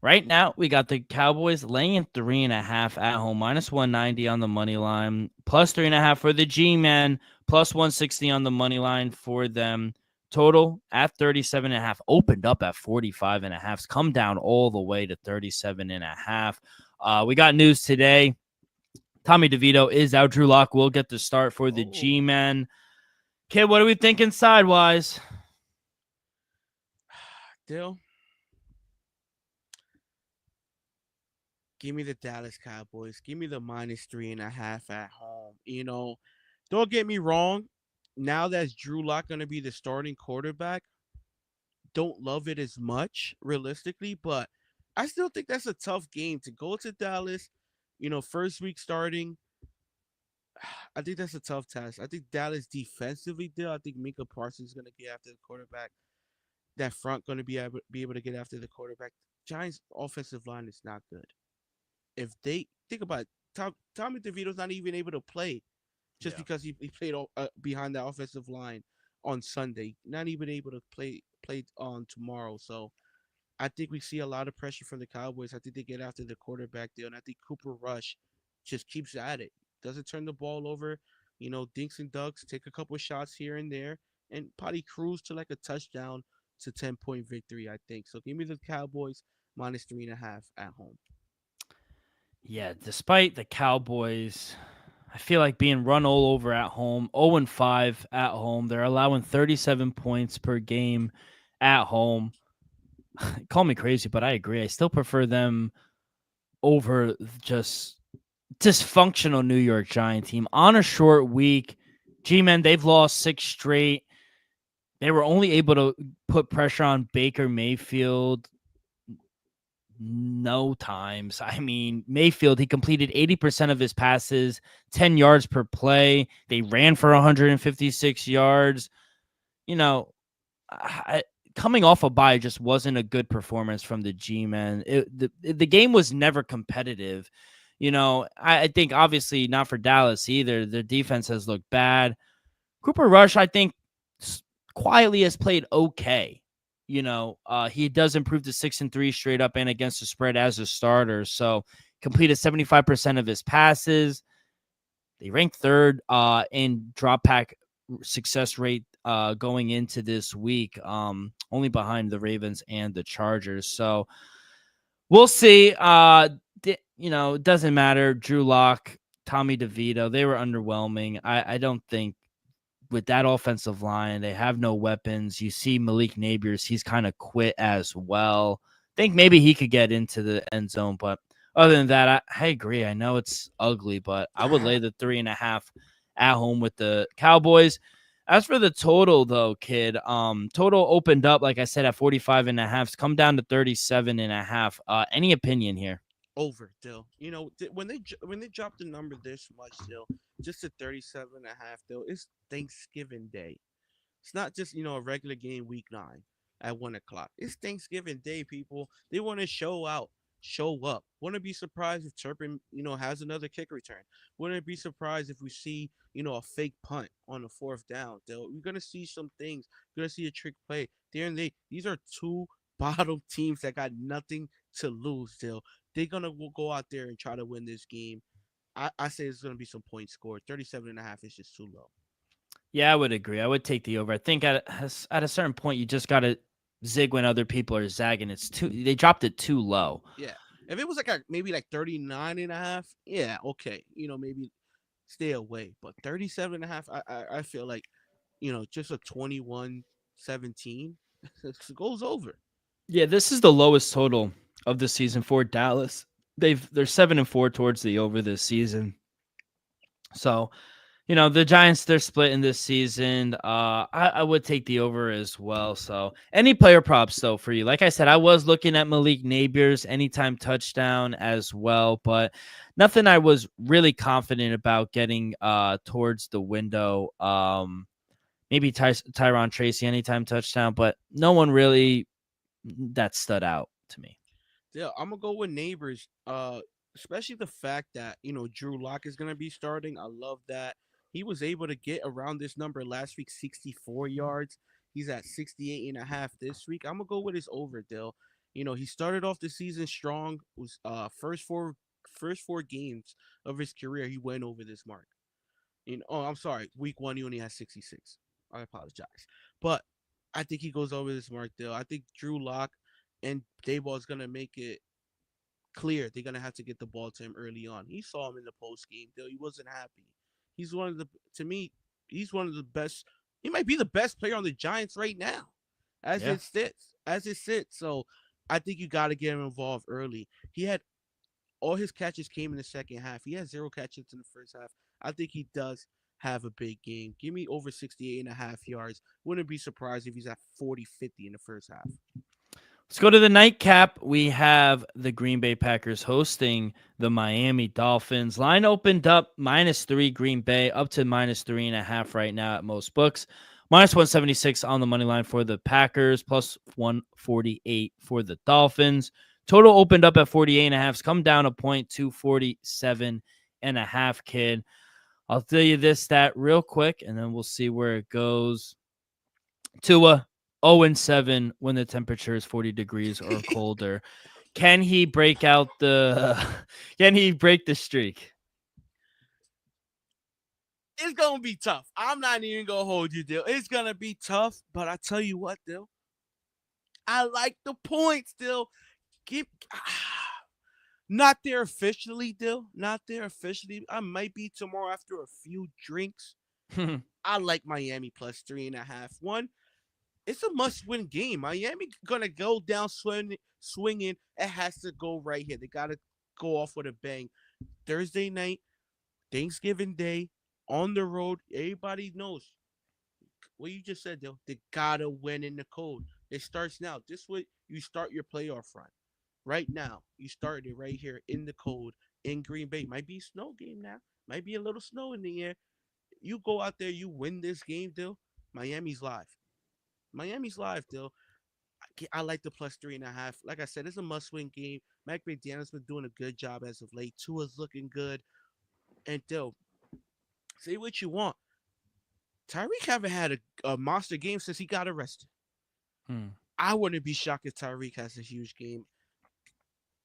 Right now, we got the Cowboys laying 3.5 at home, minus 190 on the money line, plus 3.5 for the G-men, plus 160 on the money line for them. Total at 37.5, opened up at 45.5, come down all the way to 37.5. We got news today. Tommy DeVito is out. Drew Lock will get the start for the G-men. Kid, what are we thinking side-wise? Dill, give me the Dallas Cowboys. Give me the minus 3.5 at home. Don't get me wrong. Now that's Drew Lock going to be the starting quarterback, don't love it as much realistically, but I still think that's a tough game to go to Dallas. First week starting. I think that's a tough task. I think Dallas defensively, Dill. I think Micah Parsons is going to get after the quarterback. That front going to be able to get after the quarterback. Giants' offensive line is not good. If they think about it, Tommy DeVito's not even able to play just because he played behind the offensive line on Sunday. Not even able to play on tomorrow. So I think we see a lot of pressure from the Cowboys. I think they get after the quarterback there, and I think Cooper Rush just keeps at it. Doesn't turn the ball over. Dinks and ducks, take a couple shots here and there, and probably cruise to like a touchdown to 10-point victory, I think. So give me the Cowboys minus 3.5 at home. Yeah, despite the Cowboys, I feel like being run all over at home, 0-5 at home. They're allowing 37 points per game at home. Call me crazy, but I agree. I still prefer them over just dysfunctional New York Giant team on a short week. G-men, they've lost 6 straight. They were only able to put pressure on Baker Mayfield no times. I mean, Mayfield, he completed 80% of his passes, 10 yards per play. They ran for 156 yards. Coming off a bye just wasn't a good performance from the G-men. The game was never competitive. I think obviously not for Dallas either. Their defense has looked bad. Cooper Rush, I think, quietly has played okay. He does improve to 6-3 straight up and against the spread as a starter. So completed 75% of his passes. They ranked third in drop pack success rate going into this week, only behind the Ravens and the Chargers. So we'll see. It doesn't matter. Drew Lock, Tommy DeVito, they were underwhelming. I don't think with that offensive line, they have no weapons. You see Malik Nabers, he's kind of quit as well. I think maybe he could get into the end zone, but other than that, I agree. I know it's ugly, but I would lay the 3.5 at home with the Cowboys. As for the total, though, kid, total opened up, like I said, at 45.5. It's come down to 37.5. Any opinion here? Over, Dill. When they drop the number this much, Dill, just to 37.5, Dill, it's Thanksgiving Day. It's not just a regular game week 9 at 1 o'clock. It's Thanksgiving Day, people. They want to show out, show up. Wouldn't be surprised if Turpin has another kick return. Wouldn't be surprised if we see a fake punt on the fourth down. We're gonna see some things. We're gonna see a trick play. These are two bottom teams that got nothing to lose. They're gonna go out there and try to win this game. I say it's gonna be some points scored. 37.5 is just too low. Yeah, I would agree. I would take the over. I think at a certain point, you just got to zig when other people are zagging. They dropped it too low. Yeah. If it was like maybe like 39.5, yeah, okay. Maybe stay away. But 37.5, I feel like, just a 21-17 goes over. Yeah, this is the lowest total of the season for Dallas. They're 7-4 towards the over this season. So, the Giants, they're split in this season. I would take the over as well. So any player props though for you? Like I said, I was looking at Malik Nabers anytime touchdown as well, but nothing I was really confident about getting towards the window. Maybe Tyron Tracy anytime touchdown, but no one really that stood out to me. Yeah, I'm gonna go with Neighbors. Especially the fact that Drew Lock is gonna be starting. I love that. He was able to get around this number last week, 64 yards. He's at 68.5 this week. I'm gonna go with his over, Dill. He started off the season strong. Was first four games of his career, he went over this mark. Oh, I'm sorry. Week 1, he only has 66. I apologize, but I think he goes over this mark, Dill. I think Drew Lock and Dayball is gonna make it clear they're gonna have to get the ball to him early on. He saw him in the post game, though. He wasn't happy. He's one of the to me, he's one of the best. He might be the best player on the Giants right now, as Yeah. it sits. As it sits. So I think you gotta get him involved early. He had all his catches came in the second half. He had 0 catches in the first half. I think he does have a big game. Give me over 68.5 yards. Wouldn't be surprised if he's at 40, 50 in the first half. Let's go to the nightcap. We have the Green Bay Packers hosting the Miami Dolphins. Line opened up -3 Green Bay, up to -3.5 right now at most books. -176 on the money line for the Packers, +148 for the Dolphins. Total opened up at 48.5. It's come down a point to 47.5, kid. I'll tell you this stat real quick, and then we'll see where it goes. Tua 0-7 when the temperature is 40 degrees or colder. Can he break out can he break the streak? It's gonna be tough. I'm not even gonna hold you, Dill. It's gonna be tough, but I tell you what, Dill. I like the points, Dill. Not there officially, Dill. Not there officially. I might be tomorrow after a few drinks. I like Miami +3.5. One, it's a must-win game. Miami gonna go down swinging. It has to go right here. They gotta go off with a bang. Thursday night, Thanksgiving Day, on the road. Everybody knows what you just said, though. They gotta win in the cold. It starts now. This way you start your playoff run. Right now, you started it right here in the cold in Green Bay. Might be a snow game now. Might be a little snow in the air. You go out there, you win this game, Dill. Miami's live. Miami's live, Dill. I like the +3.5. Like I said, it's a must-win game. Mike McDaniel's been doing a good job as of late. Tua's looking good. And Dill, say what you want. Tyreek haven't had a monster game since he got arrested. I wouldn't be shocked if Tyreek has a huge game.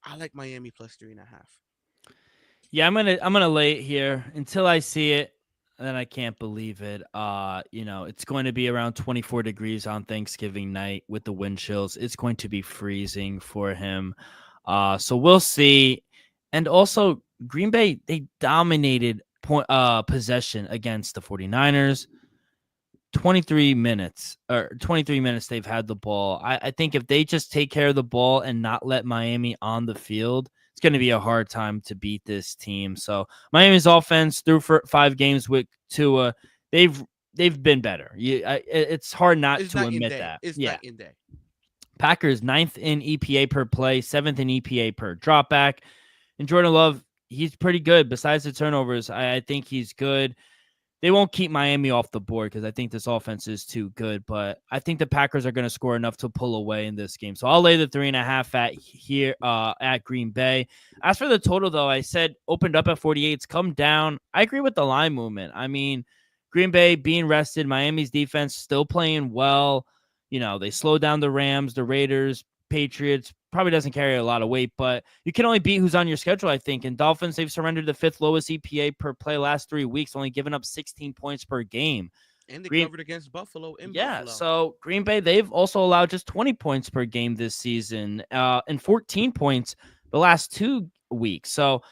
I like Miami +3.5. Yeah, I'm gonna lay it here until I see it. Then I can't believe it. It's going to be around 24 degrees on Thanksgiving night with the wind chills. It's going to be freezing for him. So we'll see. And also, Green Bay, they dominated possession against the 49ers. 23 minutes they've had the ball. I think if they just take care of the ball and not let Miami on the field, it's going to be a hard time to beat this team. So Miami's offense through for 5 games with Tua, they've been better. It's hard not to admit that. It's not in there. Packers 9th in EPA per play, 7th in EPA per dropback. And Jordan Love, he's pretty good. Besides the turnovers, I think he's good. They won't keep Miami off the board because I think this offense is too good. But I think the Packers are going to score enough to pull away in this game. So I'll lay the 3.5 at Green Bay. As for the total, though, I said opened up at 48. It's come down. I agree with the line movement. I mean, Green Bay being rested, Miami's defense still playing well. They slowed down the Rams, the Raiders, Patriots. Probably doesn't carry a lot of weight, but you can only beat who's on your schedule, I think. And Dolphins, they've surrendered the fifth lowest EPA per play last 3 weeks, only giving up 16 points per game. And they covered against Buffalo in Buffalo. So Green Bay, they've also allowed just 20 points per game this season and 14 points the last 2 weeks. So,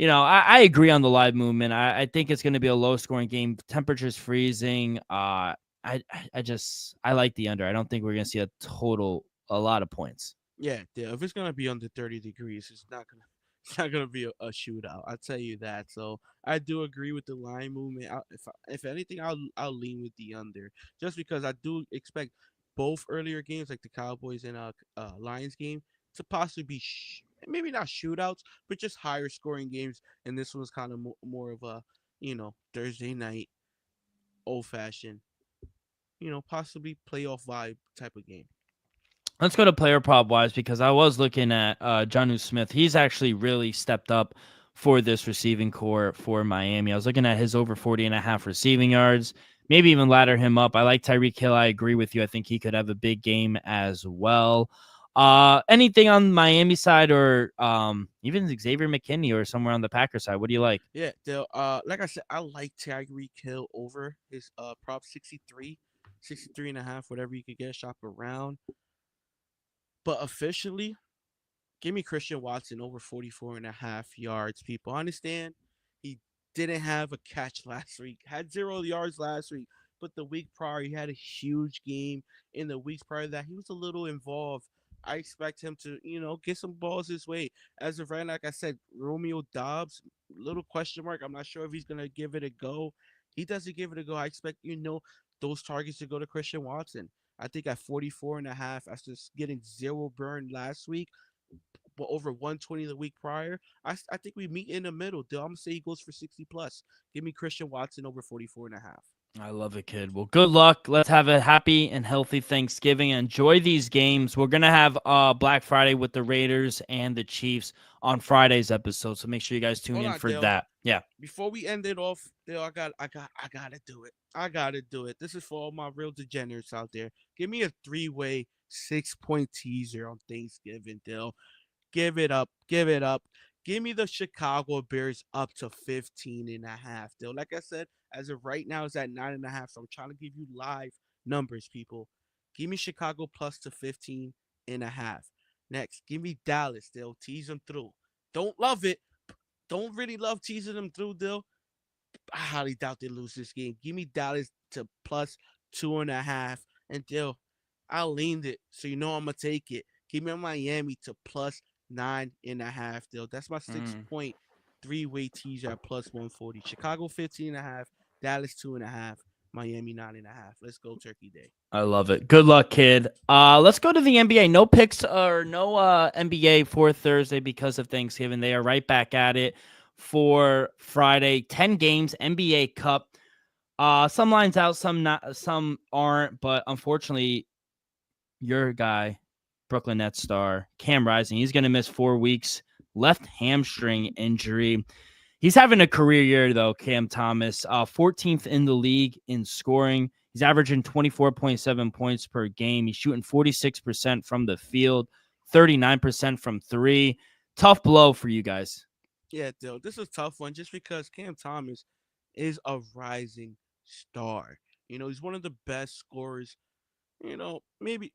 I agree on the live movement. I think it's going to be a low-scoring game. Temperature's freezing. I like the under. I don't think we're going to see a lot of points. Yeah, if it's gonna be under 30 degrees, it's not gonna be a shootout. I'll tell you that. So I do agree with the line movement. If anything, I'll lean with the under, just because I do expect both earlier games like the Cowboys and Lions game to possibly be maybe not shootouts, but just higher scoring games. And this one's kind of more of a Thursday night old fashioned possibly playoff vibe type of game. Let's go to player prop wise because I was looking at Jonnu Smith. He's actually really stepped up for this receiving core for Miami. I was looking at his over 40.5 receiving yards, maybe even ladder him up. I like Tyreek Hill. I agree with you. I think he could have a big game as well. Anything on Miami side or even Xavier McKinney or somewhere on the Packers side? What do you like? Yeah, like I said, I like Tyreek Hill over his prop 63 and a half, whatever you could get, shop around. But officially, give me Christian Watson over 44 and a half yards, people. I understand he didn't have a catch last week, had 0 yards last week, but the week prior, he had a huge game. In the weeks prior to that, he was a little involved. I expect him to, get some balls his way. As of right, like I said, Romeo Dobbs, little question mark. I'm not sure if he's going to give it a go. He doesn't give it a go. I expect, those targets to go to Christian Watson. I think at 44 and a half, after getting zero burn last week, but over 120 the week prior, I think we meet in the middle. I'm going to say he goes for 60 plus. Give me Christian Watson over 44 and a half. I love it, kid. Well, good luck. Let's have a happy and healthy Thanksgiving. Enjoy these games. We're going to have Black Friday with the Raiders and the Chiefs on Friday's episode, so make sure you guys tune in for that. Yeah. Before we end it off, Dale, I gotta do it. I gotta do it. This is for all my real degenerates out there. Give me a 3-way 6-point teaser on Thanksgiving, Dale. Give it up. Give it up. Give me the Chicago Bears up to 15 and a half, Dale. Like I said, as of right now, it's at 9.5. So I'm trying to give you live numbers, people. Give me Chicago plus to 15 and a half. Next, give me Dallas, Dale. Tease them through. Don't love it. Don't really love teasing them through, Dale. I highly doubt they lose this game. Give me Dallas to plus 2.5. And Dale, I leaned it. So you know I'm gonna take it. Give me Miami to plus 9.5, Dale. That's my 6-point 3-way teaser at plus 140. Chicago 15.5, Dallas 2.5, Miami 9.5. Let's go Turkey Day. I love it. Good luck, kid. Let's go to the NBA. No picks or no NBA for Thursday because of Thanksgiving. They are right back at it for Friday. 10 games, NBA Cup. Some lines out, some not, some aren't. But unfortunately, your guy, Brooklyn Nets star Cam Rising, he's going to miss 4 weeks. Left hamstring injury. He's having a career year, though, Cam Thomas. 14th in the league in scoring. He's averaging 24.7 points per game. He's shooting 46% from the field, 39% from three. Tough blow for you guys. Yeah, Dale, this is a tough one just because Cam Thomas is a rising star. He's one of the best scorers. Maybe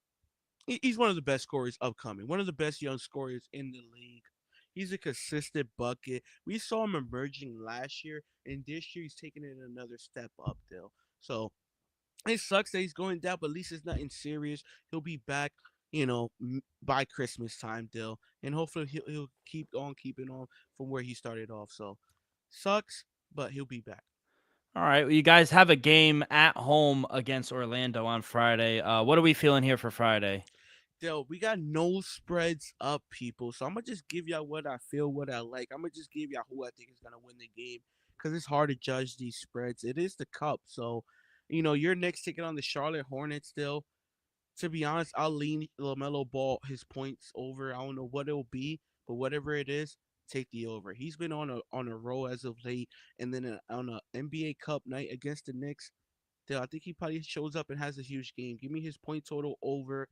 he's one of the best scorers upcoming, one of the best young scorers in the league. He's a consistent bucket. We saw him emerging last year, and this year he's taking it another step up, Dale. So it sucks that he's going down, but at least it's nothing serious. He'll be back, by Christmas time, Dale. And hopefully he'll keep on keeping on from where he started off. So sucks, but he'll be back. All right. Well, you guys have a game at home against Orlando on Friday. What are we feeling here for Friday? Yo, we got no spreads up, people. So I'm gonna just give y'all what I feel, what I like. I'm gonna just give y'all who I think is gonna win the game because it's hard to judge these spreads. It is the cup, so your Knicks taking on the Charlotte Hornets. Still, to be honest, I'll lean Lamelo Ball his points over. I don't know what it'll be, but whatever it is, take the over. He's been on a roll as of late, and then on a NBA Cup night against the Knicks. Still, I think he probably shows up and has a huge game. Give me his point total over.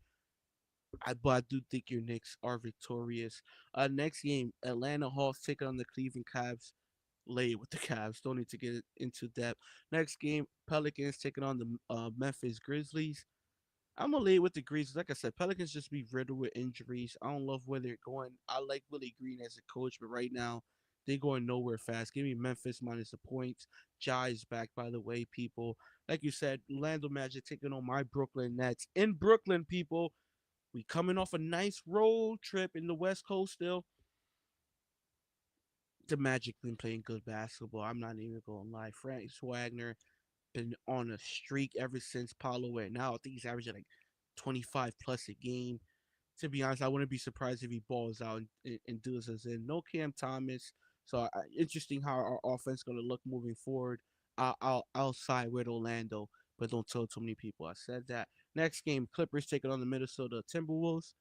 But I do think your Knicks are victorious. Next game, Atlanta Hawks taking on the Cleveland Cavs. Lay it with the Cavs. Don't need to get into depth. Next game, Pelicans taking on the Memphis Grizzlies. I'm gonna lay it with the Grizzlies. Like I said, Pelicans just be riddled with injuries. I don't love where they're going. I like Willie Green as a coach, but right now they're going nowhere fast. Give me Memphis minus the points. Jai is back, by the way, people. Like you said, Orlando Magic taking on my Brooklyn Nets in Brooklyn, people. We coming off a nice road trip in the West Coast still. The Magic been playing good basketball. I'm not even gonna lie. Frank Wagner been on a streak ever since Paulo went. Now I think he's averaging like 25 plus a game. To be honest, I wouldn't be surprised if he balls out and does us in. No Cam Thomas. So interesting how our offense going to look moving forward. I'll side with Orlando, but don't tell too many people I said that. Next game, Clippers taking on the Minnesota Timberwolves.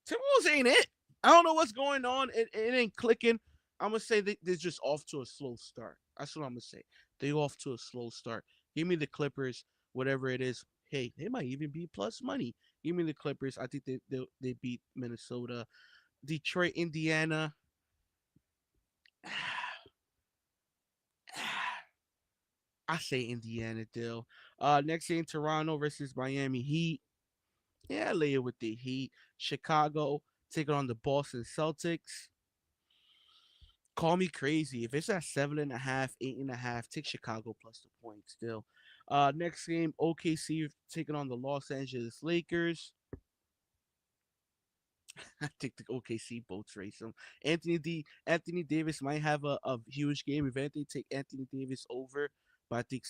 Timberwolves ain't it. I don't know what's going on. It ain't clicking. I'm gonna say they're just off to a slow start. That's what I'm gonna say. They off to a slow start. Give me the Clippers, whatever it is. Hey, they might even be plus money. Give me the Clippers. I think they beat Minnesota, Detroit, Indiana. I say Indiana, Dill. Next game, Toronto versus Miami Heat. Yeah, I lay it with the Heat. Chicago taking on the Boston Celtics. Call me crazy. If it's at 7.5, 8.5, take Chicago plus the points still. Next game, OKC taking on the Los Angeles Lakers. I think the OKC boats race them. Anthony Davis might have a huge game. If anything, take Anthony Davis over. But I think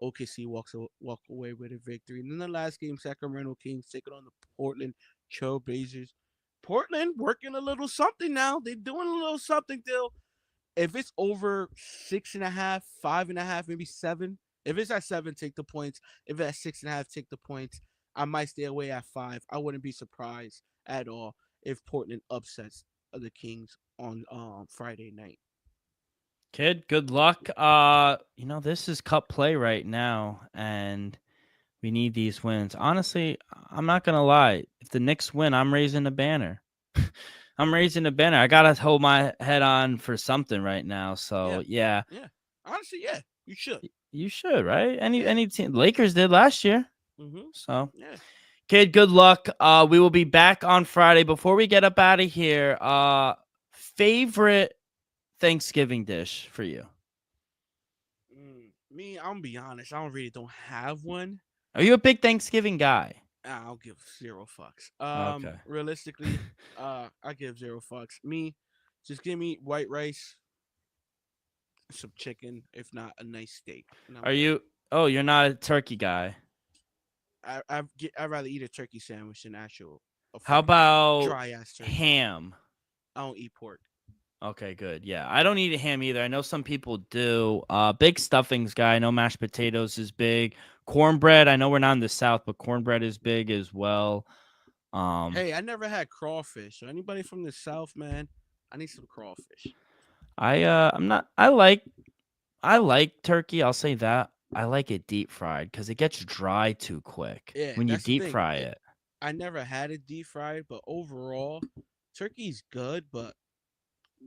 OKC walk away with a victory. And then the last game, Sacramento Kings taking on the Portland Trailblazers. Portland working a little something now. They're doing a little something still. If it's over 6.5, 5.5, maybe 7. If it's at 7, take the points. If it's at 6.5, take the points. I might stay away at 5. I wouldn't be surprised at all if Portland upsets the Kings on Friday night. Kid, good luck. This is cup play right now, and we need these wins. Honestly, I'm not gonna lie. If the Knicks win, I'm raising a banner. I'm raising a banner. I gotta hold my head on for something right now. So yeah. Honestly, yeah, you should. You should, right? Any team. Lakers did last year. Mm-hmm. So yeah. Kid, good luck. We will be back on Friday. Before we get up out of here, favorite Thanksgiving dish for you? Me, I'm gonna be honest. I don't have one. Are you a big Thanksgiving guy? I'll give 0 fucks. Okay. Realistically, I give 0 fucks. Me, just give me white rice, some chicken, if not a nice steak. Are you? Oh, you're not a turkey guy. I'd rather eat a turkey sandwich than actual. How about dry ass turkey? Ham? I don't eat pork. Okay, good. Yeah, I don't eat a ham either. I know some people do. Big stuffings guy. I know mashed potatoes is big. Cornbread. I know we're not in the South, but cornbread is big as well. Hey, I never had crawfish. So anybody from the South, man, I need some crawfish. I'm not. I like turkey. I'll say that. I like it deep fried because it gets dry too quick when you deep fry it. I never had it deep fried, but overall, turkey's good. But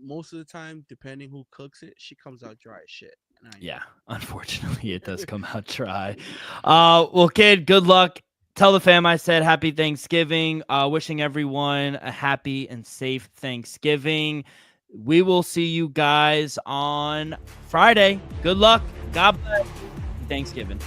most of the time, depending who cooks it, she comes out dry as shit. Yeah, unfortunately, it does come out dry. Well, kid, good luck. Tell the fam I said happy Thanksgiving. Wishing everyone a happy and safe Thanksgiving. We will see you guys on Friday. Good luck. God bless. Thanksgiving.